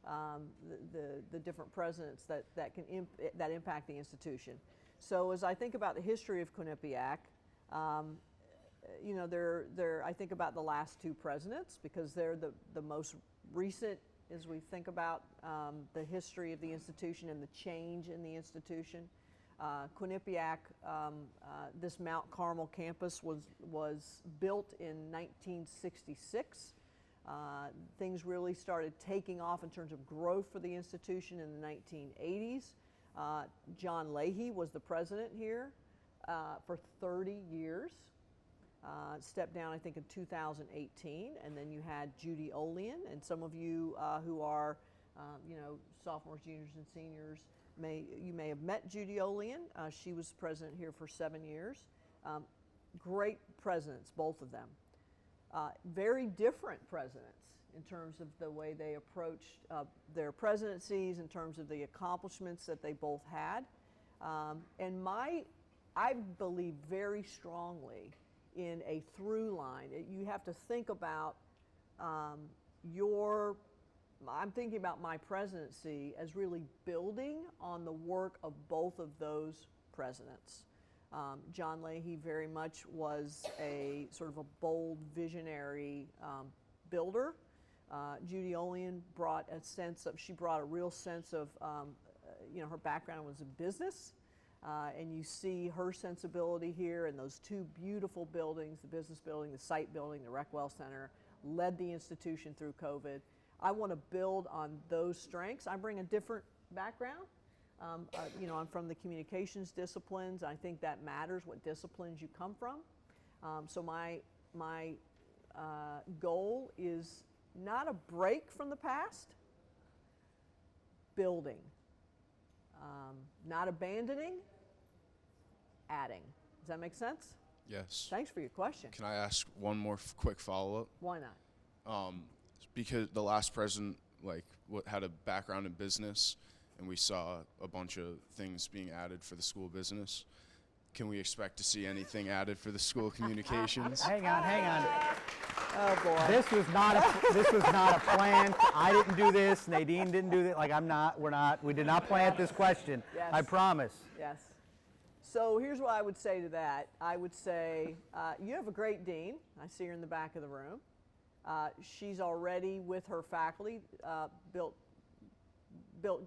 [SPEAKER 2] the different presidents that impact the institution. So as I think about the history of Quinnipiac, I think about the last two presidents because they're the most recent as we think about the history of the institution and the change in the institution. Quinnipiac, this Mount Carmel campus was built in 1966. Things really started taking off in terms of growth for the institution in the 1980s. John Leahy was the president here for 30 years. Stepped down, I think, in 2018, and then you had Judy Olean, and some of you who are, sophomores, juniors, and seniors, you may have met Judy Olean. She was president here for 7 years. Great presidents, both of them. Very different presidents in terms of the way they approached their presidencies, in terms of the accomplishments that they both had. And I believe very strongly in a through line. You have to think about I'm thinking about my presidency as really building on the work of both of those presidents. John Leahy very much was a sort of a bold, visionary builder. Judy Olean brought a real sense of, her background was in business. And you see her sensibility here in those two beautiful buildings, the business building, the site building, the Recwell Center, led the institution through COVID. I want to build on those strengths. I bring a different background. I'm from the communications disciplines. I think that matters, what disciplines you come from. So my goal is not a break from the past, building. Not abandoning, adding. Does that make sense?
[SPEAKER 7] Yes.
[SPEAKER 2] Thanks for your question.
[SPEAKER 7] Can I ask one more quick follow-up?
[SPEAKER 2] Why not?
[SPEAKER 7] Because the last president had a background in business, and we saw a bunch of things being added for the school business. Can we expect to see anything added for the school communications?
[SPEAKER 1] Hang on.
[SPEAKER 2] Oh boy.
[SPEAKER 1] This was not a plant. I didn't do this. Nadine didn't do this. We did not plant this question.
[SPEAKER 2] Yes.
[SPEAKER 1] I promise.
[SPEAKER 2] Yes. So here's what I would say to that. I would say you have a great dean. I see her in the back of the room. She's already with her faculty built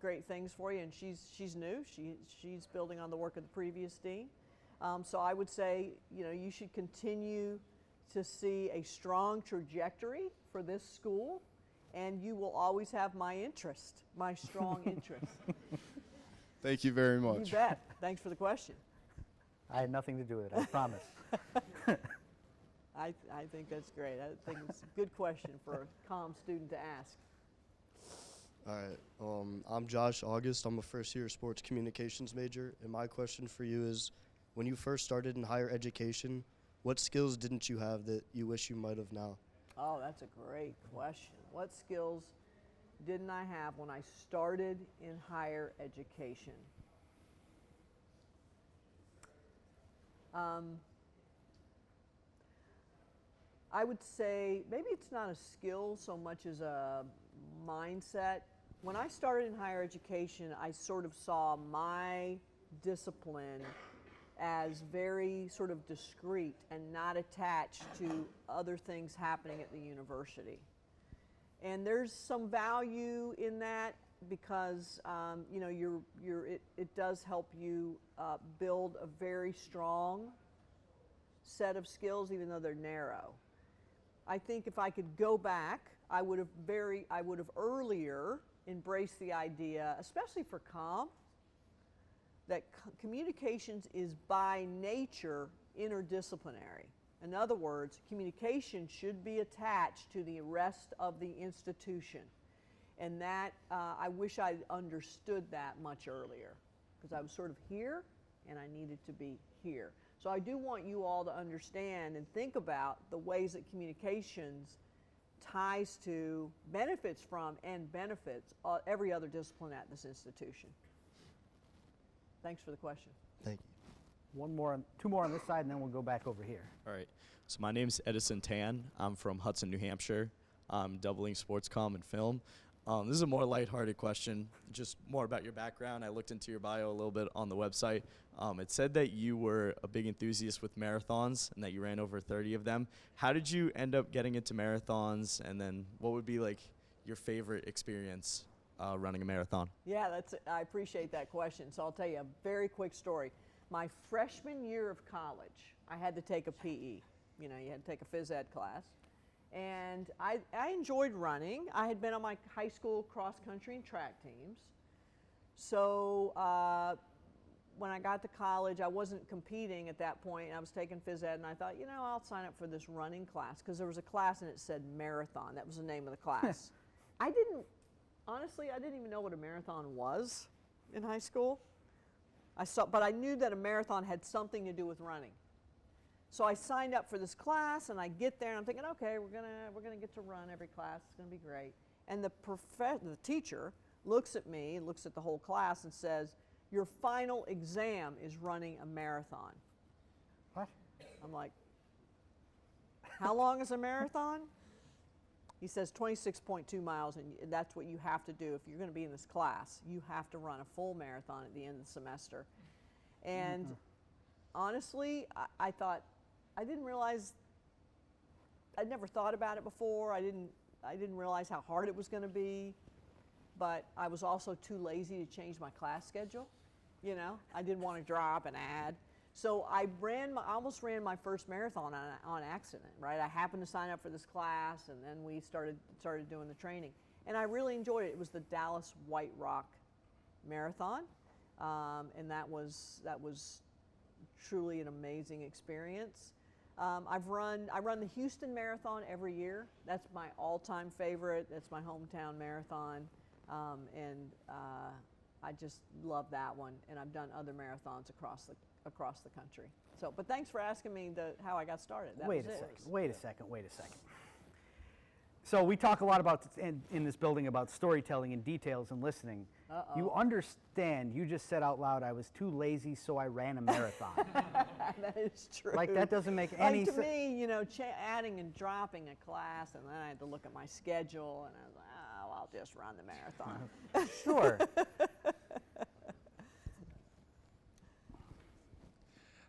[SPEAKER 2] great things for you, and she's new. She's building on the work of the previous dean. So I would say you should continue to see a strong trajectory for this school, and you will always have my interest, my strong interest.
[SPEAKER 7] Thank you very much.
[SPEAKER 2] You bet. Thanks for the question.
[SPEAKER 1] I had nothing to do with it. I promise.
[SPEAKER 2] I think that's great. I think it's a good question for a comm student to ask.
[SPEAKER 8] All right. I'm Josh August. I'm a first-year sports communications major, and my question for you is, when you first started in higher education, what skills didn't you have that you wish you might have now?
[SPEAKER 2] Oh, that's a great question. What skills didn't I have when I started in higher education? I would say maybe it's not a skill so much as a mindset. When I started in higher education, I sort of saw my discipline as very sort of discrete and not attached to other things happening at the university. And there's some value in that because you know it does help you build a very strong set of skills, even though they're narrow. I think if I could go back, I would have earlier embraced the idea, especially for comm, that communications is by nature interdisciplinary. In other words, communication should be attached to the rest of the institution. And that, I wish I'd understood that much earlier, because I was sort of here and I needed to be here. So I do want you all to understand and think about the ways that communications ties to, benefits from, and benefits every other discipline at this institution. Thanks for the question.
[SPEAKER 8] Thank you.
[SPEAKER 1] Two more on this side, and then we'll go back over here.
[SPEAKER 9] All right. So my name's Edison Tan. I'm from Hudson, New Hampshire. I'm doubling sports comm and film. This is a more lighthearted question, just more about your background. I looked into your bio a little bit on the website. It said that you were a big enthusiast with marathons and that you ran over 30 of them. How did you end up getting into marathons, and then what would be like your favorite experience running a marathon?
[SPEAKER 2] Yeah, I appreciate that question. So I'll tell you a very quick story. My freshman year of college, I had to take a PE. You know, you had to take a phys ed class. And I enjoyed running. I had been on my high school cross country and track teams. So when I got to college, I wasn't competing at that point. I was taking phys ed, and I thought, you know, I'll sign up for this running class, because there was a class and it said marathon. That was the name of the class. Honestly, I didn't even know what a marathon was in high school. But I knew that a marathon had something to do with running. So I signed up for this class, and I get there, and I'm thinking, okay, we're gonna get to run every class. It's gonna be great. And the teacher looks at me, looks at the whole class, and says, "Your final exam is running a marathon."
[SPEAKER 1] What?
[SPEAKER 2] I'm like, "How long is a marathon?" He says 26.2 miles, and that's what you have to do if you're going to be in this class. You have to run a full marathon at the end of the semester. And honestly, I thought, I didn't realize, I'd never thought about it before. I didn't realize how hard it was going to be, but I was also too lazy to change my class schedule. You know, I didn't want to drop and add. So I almost ran my first marathon on accident, right? I happened to sign up for this class, and then we started doing the training. And I really enjoyed it. It was the Dallas White Rock Marathon, and that was truly an amazing experience. I run the Houston Marathon every year. That's my all-time favorite. That's my hometown marathon, and I just love that one. And I've done other marathons across the country. So, but thanks for asking me how I got started.
[SPEAKER 1] Wait a second. So we talk a lot about in this building about storytelling and details and listening.
[SPEAKER 2] Uh-oh.
[SPEAKER 1] You understand, you just said out loud, I was too lazy, so I ran a marathon.
[SPEAKER 2] That is true.
[SPEAKER 1] Like, that doesn't make any sense.
[SPEAKER 2] To me, you know, adding and dropping a class, and then I had to look at my schedule, and I was like, oh, I'll just run the marathon.
[SPEAKER 1] Sure.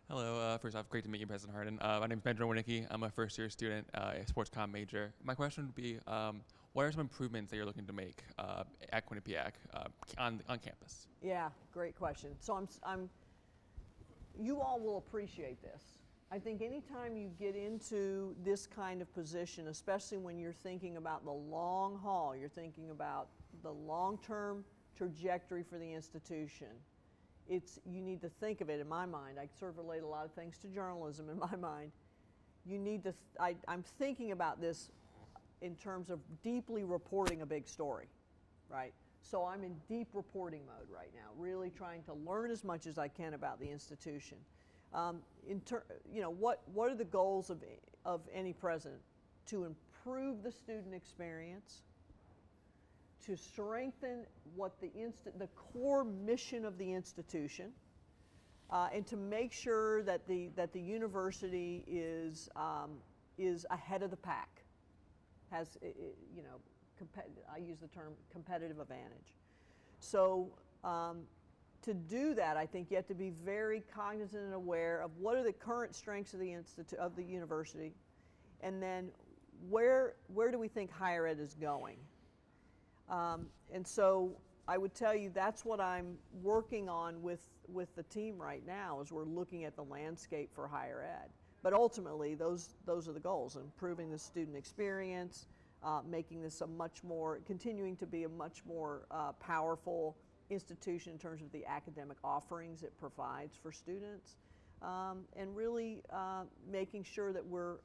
[SPEAKER 10] Hello, first off, great to meet you, President Hardin. My name is Benjamin Wernicke. I'm a first-year student, a sports comm major. My question would be, what are some improvements that you're looking to make at Quinnipiac on campus?
[SPEAKER 2] Yeah, great question. So you all will appreciate this. I think anytime you get into this kind of position, especially when you're thinking about the long haul, you're thinking about the long-term trajectory for the institution, you need to think of it, in my mind, I sort of relate a lot of things to journalism in my mind. You need to, I'm thinking about this in terms of deeply reporting a big story, right? So I'm in deep reporting mode right now, really trying to learn as much as I can about the institution. What are the goals of any president? To improve the student experience, to strengthen what the core mission of the institution, and to make sure that the university is ahead of the pack, has I use the term competitive advantage. So to do that, I think you have to be very cognizant and aware of what are the current strengths of the university, and then where do we think higher ed is going. And so I would tell you that's what I'm working on with the team right now, as we're looking at the landscape for higher ed. But ultimately, those are the goals: improving the student experience, making this continuing to be a much more powerful institution in terms of the academic offerings it provides for students, and really making sure that we're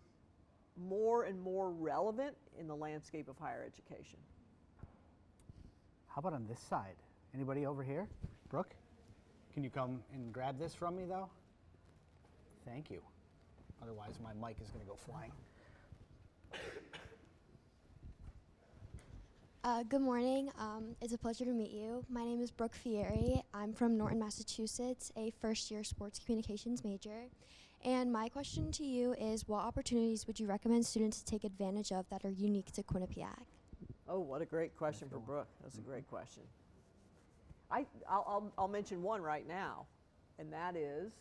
[SPEAKER 2] more and more relevant in the landscape of higher education.
[SPEAKER 1] How about on this side? Anybody over here? Brooke, can you come and grab this from me, though? Thank you. Otherwise, my mic is going to go flying.
[SPEAKER 11] Good morning. It's a pleasure to meet you. My name is Brooke Fieri. I'm from Norton, Massachusetts, a first-year sports communications major. And my question to you is, what opportunities would you recommend students to take advantage of that are unique to Quinnipiac?
[SPEAKER 2] Oh, what a great question for Brooke. That's a great question. I'll mention one right now, and that is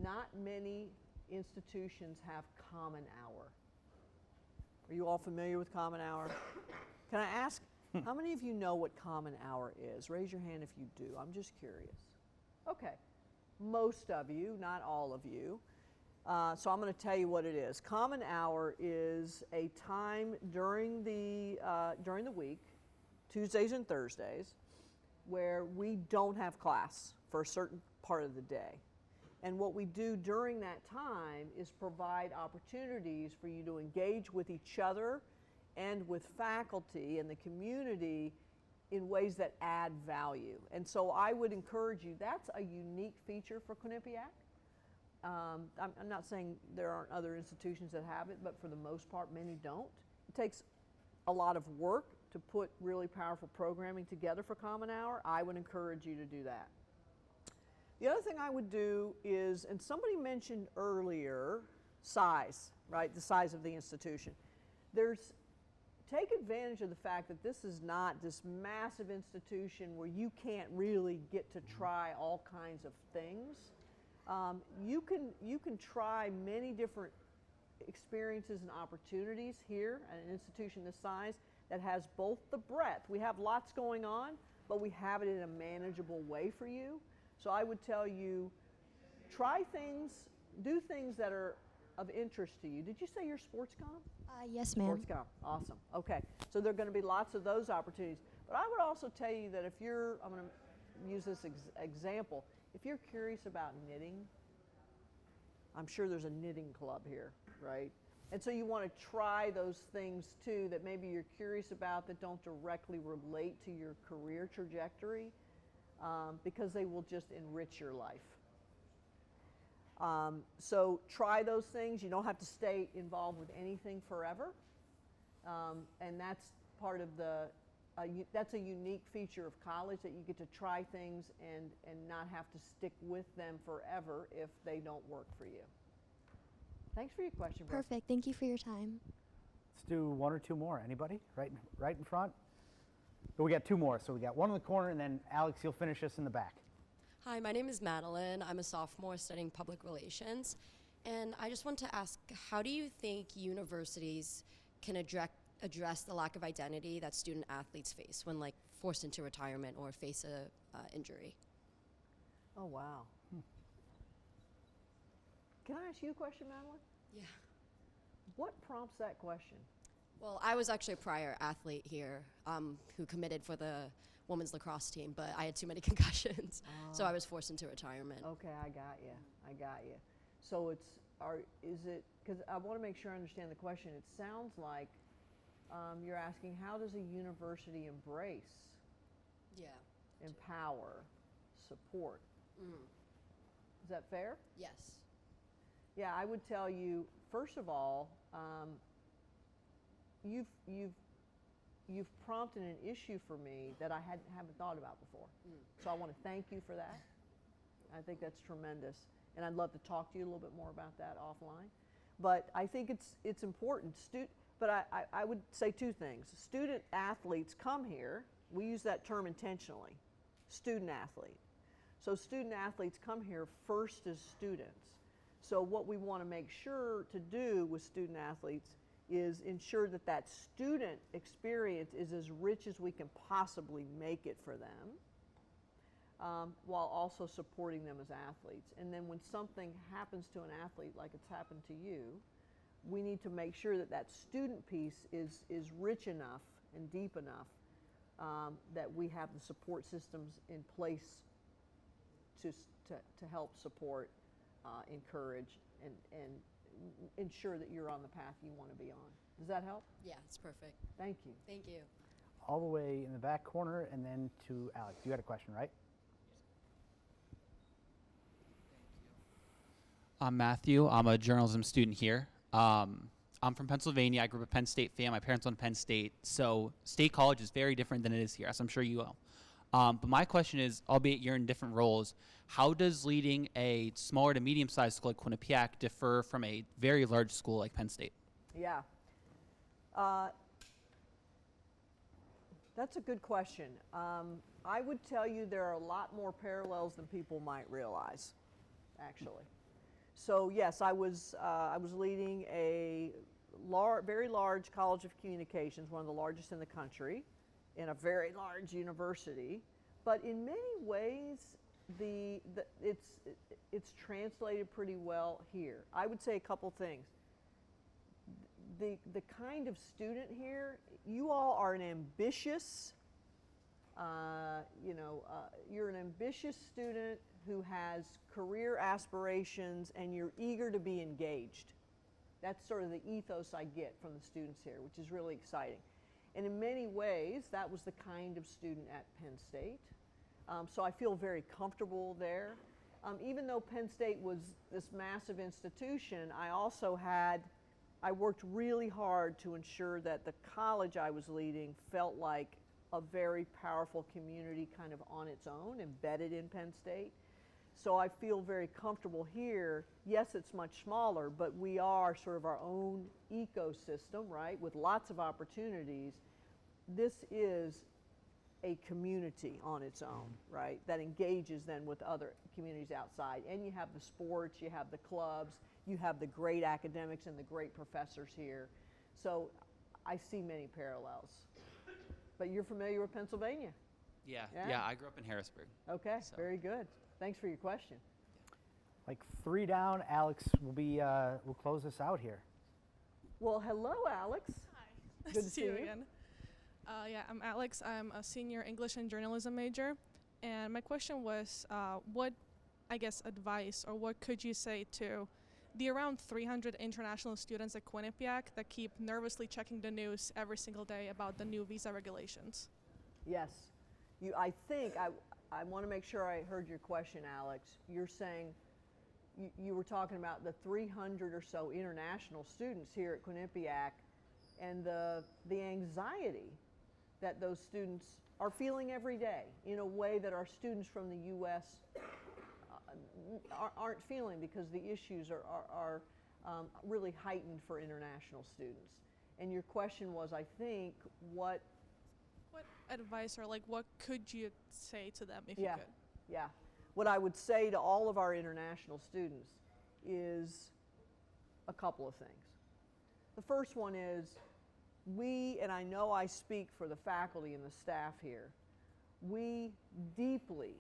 [SPEAKER 2] not many institutions have Common Hour. Are you all familiar with Common Hour? Can I ask, how many of you know what Common Hour is? Raise your hand if you do. I'm just curious. Okay. Most of you, not all of you. So I'm going to tell you what it is. Common Hour is a time during the week, Tuesdays and Thursdays, where we don't have class for a certain part of the day. And what we do during that time is provide opportunities for you to engage with each other and with faculty and the community in ways that add value. And so I would encourage you, that's a unique feature for Quinnipiac. I'm not saying there aren't other institutions that have it, but for the most part, many don't. It takes a lot of work to put really powerful programming together for Common Hour. I would encourage you to do that. The other thing I would do is, and somebody mentioned earlier, size, right? The size of the institution. Take advantage of the fact that this is not this massive institution where you can't really get to try all kinds of things. You can try many different experiences and opportunities here at an institution this size that has both the breadth. We have lots going on, but we have it in a manageable way for you. So I would tell you, try things, do things that are of interest to you. Did you say you're sports comm?
[SPEAKER 11] Yes, ma'am.
[SPEAKER 2] Sports comm, awesome. Okay, so there are going to be lots of those opportunities. But I would also tell you that if I'm going to use this example, if you're curious about knitting, I'm sure there's a knitting club here, right? And so you want to try those things too that maybe you're curious about that don't directly relate to your career trajectory, because they will just enrich your life. So try those things. You don't have to stay involved with anything forever, and that's part of that's a unique feature of college, that you get to try things and not have to stick with them forever if they don't work for you. Thanks for your question, Brooke.
[SPEAKER 11] Perfect. Thank you for your time.
[SPEAKER 1] Let's do one or two more. Anybody? Right in front? But we got two more. So we got one in the corner, and then Alex, you'll finish us in the back.
[SPEAKER 12] Hi, my name is Madeline. I'm a sophomore studying public relations. And I just want to ask, how do you think universities can address the lack of identity that student athletes face when forced into retirement or face a injury?
[SPEAKER 2] Oh, wow. Can I ask you a question, Madeline?
[SPEAKER 12] Yeah.
[SPEAKER 2] What prompts that question?
[SPEAKER 12] Well, I was actually a prior athlete here who committed for the women's lacrosse team, but I had too many concussions, so I was forced into retirement.
[SPEAKER 2] Okay, I got you. So because I want to make sure I understand the question. It sounds like you're asking, how does a university embrace
[SPEAKER 12] Yeah.
[SPEAKER 2] empower, support.
[SPEAKER 12] Mm.
[SPEAKER 2] Is that fair?
[SPEAKER 12] Yes.
[SPEAKER 2] Yeah, I would tell you, first of all, you've prompted an issue for me that I haven't thought about before. So I want to thank you for that. I think that's tremendous, and I'd love to talk to you a little bit more about that offline. But I think it's important. But I would say two things. Student athletes come here. We use that term intentionally. Student athlete. So student athletes come here first as students. So what we want to make sure to do with student athletes is ensure that that student experience is as rich as we can possibly make it for them, while also supporting them as athletes. And then when something happens to an athlete like it's happened to you, we need to make sure that that student piece is rich enough and deep enough that we have the support systems in place to help support, encourage, and ensure that you're on the path you want to be on. Does that help?
[SPEAKER 12] Yeah, it's perfect.
[SPEAKER 2] Thank you.
[SPEAKER 12] Thank you.
[SPEAKER 1] All the way in the back corner, and then to Alex. You had a question, right?
[SPEAKER 13] I'm Matthew. I'm a journalism student here. I'm from Pennsylvania. I grew up a Penn State fan. My parents went to Penn State. So State College is very different than it is here, as I'm sure you know. But my question is, albeit you're in different roles, how does leading a smaller to medium-sized school like Quinnipiac differ from a very large school like Penn State?
[SPEAKER 2] Yeah. That's a good question. I would tell you there are a lot more parallels than people might realize, actually. So yes, I was leading a very large college of communications, one of the largest in the country, in a very large university. But in many ways, it's translated pretty well here. I would say a couple things. The kind of student here, you all are an ambitious, you're an ambitious student who has career aspirations, and you're eager to be engaged. That's sort of the ethos I get from the students here, which is really exciting. And in many ways, that was the kind of student at Penn State. So I feel very comfortable there. Even though Penn State was this massive institution, I worked really hard to ensure that the college I was leading felt like a very powerful community kind of on its own, embedded in Penn State. So I feel very comfortable here. Yes, it's much smaller, but we are sort of our own ecosystem, right, with lots of opportunities. This is a community on its own, right, that engages then with other communities outside. And you have the sports, you have the clubs, you have the great academics and the great professors here. So I see many parallels. But you're familiar with Pennsylvania?
[SPEAKER 13] Yeah, I grew up in Harrisburg.
[SPEAKER 2] Okay,
[SPEAKER 13] So.
[SPEAKER 2] very good. Thanks for your question.
[SPEAKER 1] Like 3 down, Alex will close us out here.
[SPEAKER 2] Well, hello, Alex.
[SPEAKER 14] Hi. Nice
[SPEAKER 2] Good
[SPEAKER 14] to see you again. I'm Alex. I'm a senior English and journalism major. And my question was, what, advice or what could you say to the around 300 international students at Quinnipiac that keep nervously checking the news every single day about the new visa regulations?
[SPEAKER 2] Yes. I want to make sure I heard your question, Alex. You're saying you were talking about the 300 or so international students here at Quinnipiac and the anxiety that those students are feeling every day in a way that our students from the U.S. Aren't feeling, because the issues are really heightened for international students. And your question was, I think, what
[SPEAKER 14] advice or what could you say to them if you could?
[SPEAKER 2] Yeah. What I would say to all of our international students is a couple of things. The first one is and I know I speak for the faculty and the staff here, we deeply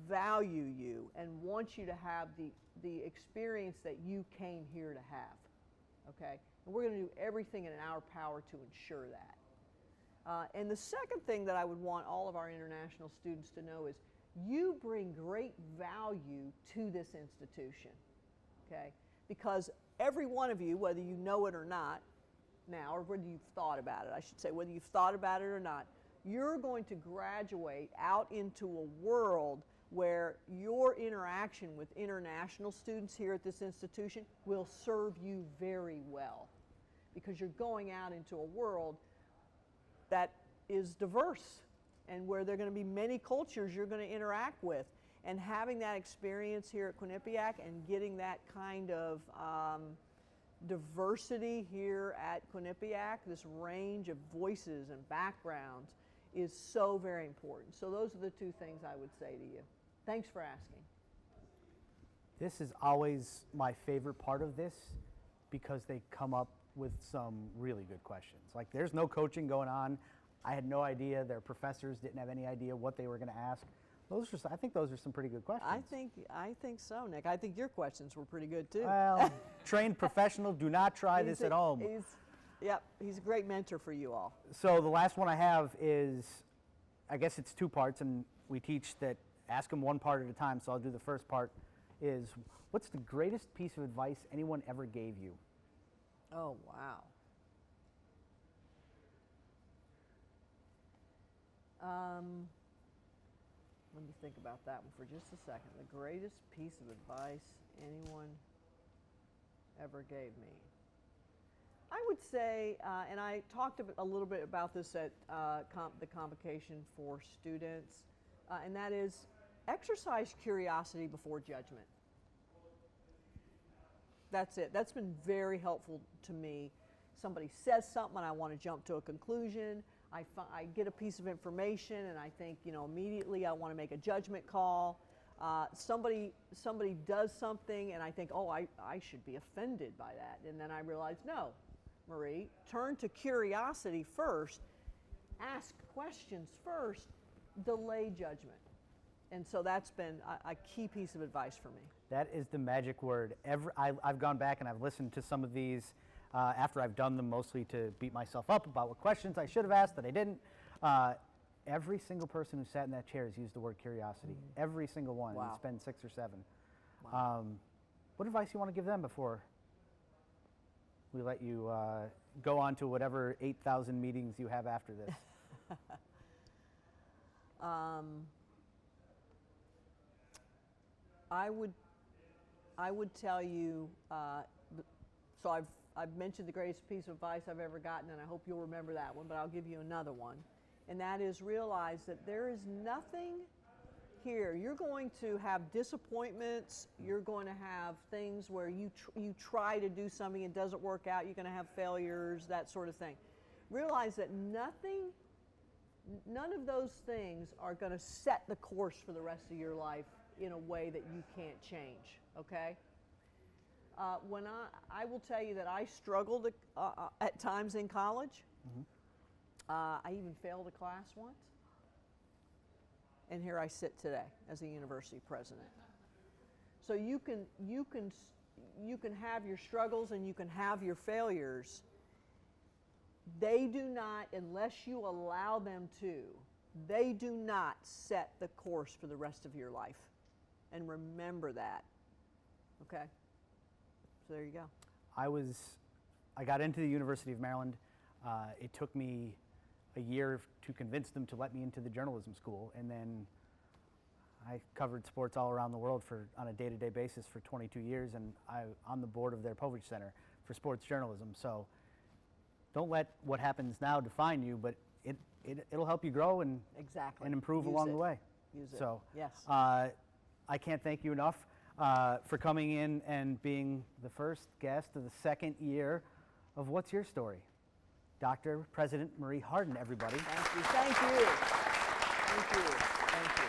[SPEAKER 2] value you and want you to have the experience that you came here to have, okay? And we're going to do everything in our power to ensure that. And the second thing that I would want all of our international students to know is you bring great value to this institution, okay? Because every one of you, whether you know it or not now, or whether you've thought about it, I should say, whether you've thought about it or not, you're going to graduate out into a world where your interaction with international students here at this institution will serve you very well, because you're going out into a world that is diverse and where there are going to be many cultures you're going to interact with. And having that experience here at Quinnipiac and getting that kind of diversity here at Quinnipiac, this range of voices and backgrounds, is so very important. So those are the two things I would say to you. Thanks for asking.
[SPEAKER 1] This is always my favorite part of this, because they come up with some really good questions. Like, there's no coaching going on. I had no idea. Their professors didn't have any idea what they were going to ask. I think those are some pretty good questions.
[SPEAKER 2] I think so, Nick. I think your questions were pretty good too.
[SPEAKER 1] Well, trained professional, do not try this at home.
[SPEAKER 2] He's a great mentor for you all.
[SPEAKER 1] So the last one I have is, I guess it's two parts, and we teach that ask them one part at a time, so I'll do the first part, is what's the greatest piece of advice anyone ever gave you?
[SPEAKER 2] Oh, wow. Let me think about that one for just a second. The greatest piece of advice anyone ever gave me. I would say, and I talked a little bit about this at the convocation for students, and that is exercise curiosity before judgment. That's it. That's been very helpful to me. Somebody says something and I want to jump to a conclusion. I get a piece of information and I think, immediately I want to make a judgment call. Somebody does something and I think, oh, I should be offended by that. And then I realize, no, Marie, turn to curiosity first, ask questions first, delay judgment. And so that's been a key piece of advice for me.
[SPEAKER 1] That is the magic word. I've gone back and I've listened to some of these after I've done them, mostly to beat myself up about what questions I should have asked that I didn't. Every single person who sat in that chair has used the word curiosity. Every single one.
[SPEAKER 2] Wow.
[SPEAKER 1] It's been 6 or 7.
[SPEAKER 2] Wow.
[SPEAKER 1] What advice do you want to give them before we let you go on to whatever 8,000 meetings you have after this?
[SPEAKER 2] I would tell you, so I've mentioned the greatest piece of advice I've ever gotten, and I hope you'll remember that one, but I'll give you another one. And that is, realize that there is nothing here. You're going to have disappointments. You're going to have things where you try to do something and it doesn't work out. You're going to have failures, that sort of thing. Realize that none of those things are going to set the course for the rest of your life in a way that you can't change, okay? When I will tell you that I struggled at times in college.
[SPEAKER 1] Mm-hmm.
[SPEAKER 2] I even failed a class once. And here I sit today as a university president. So you can have your struggles and you can have your failures. They do not, unless you allow them to, they do not set the course for the rest of your life. And remember that, okay? So there you go.
[SPEAKER 1] I got into the University of Maryland. It took me a year to convince them to let me into the journalism school, and then I covered sports all around the world on a day-to-day basis for 22 years, and I'm on the board of their Povich Center for Sports Journalism. So don't let what happens now define you, but it'll help you grow and improve along the way.
[SPEAKER 2] Use it.
[SPEAKER 1] So
[SPEAKER 2] yes.
[SPEAKER 1] I can't thank you enough for coming in and being the first guest of the second year of What's Your Story? Dr. President Marie Hardin, everybody.
[SPEAKER 2] Thank you. Thank you. Thank you. Thank you.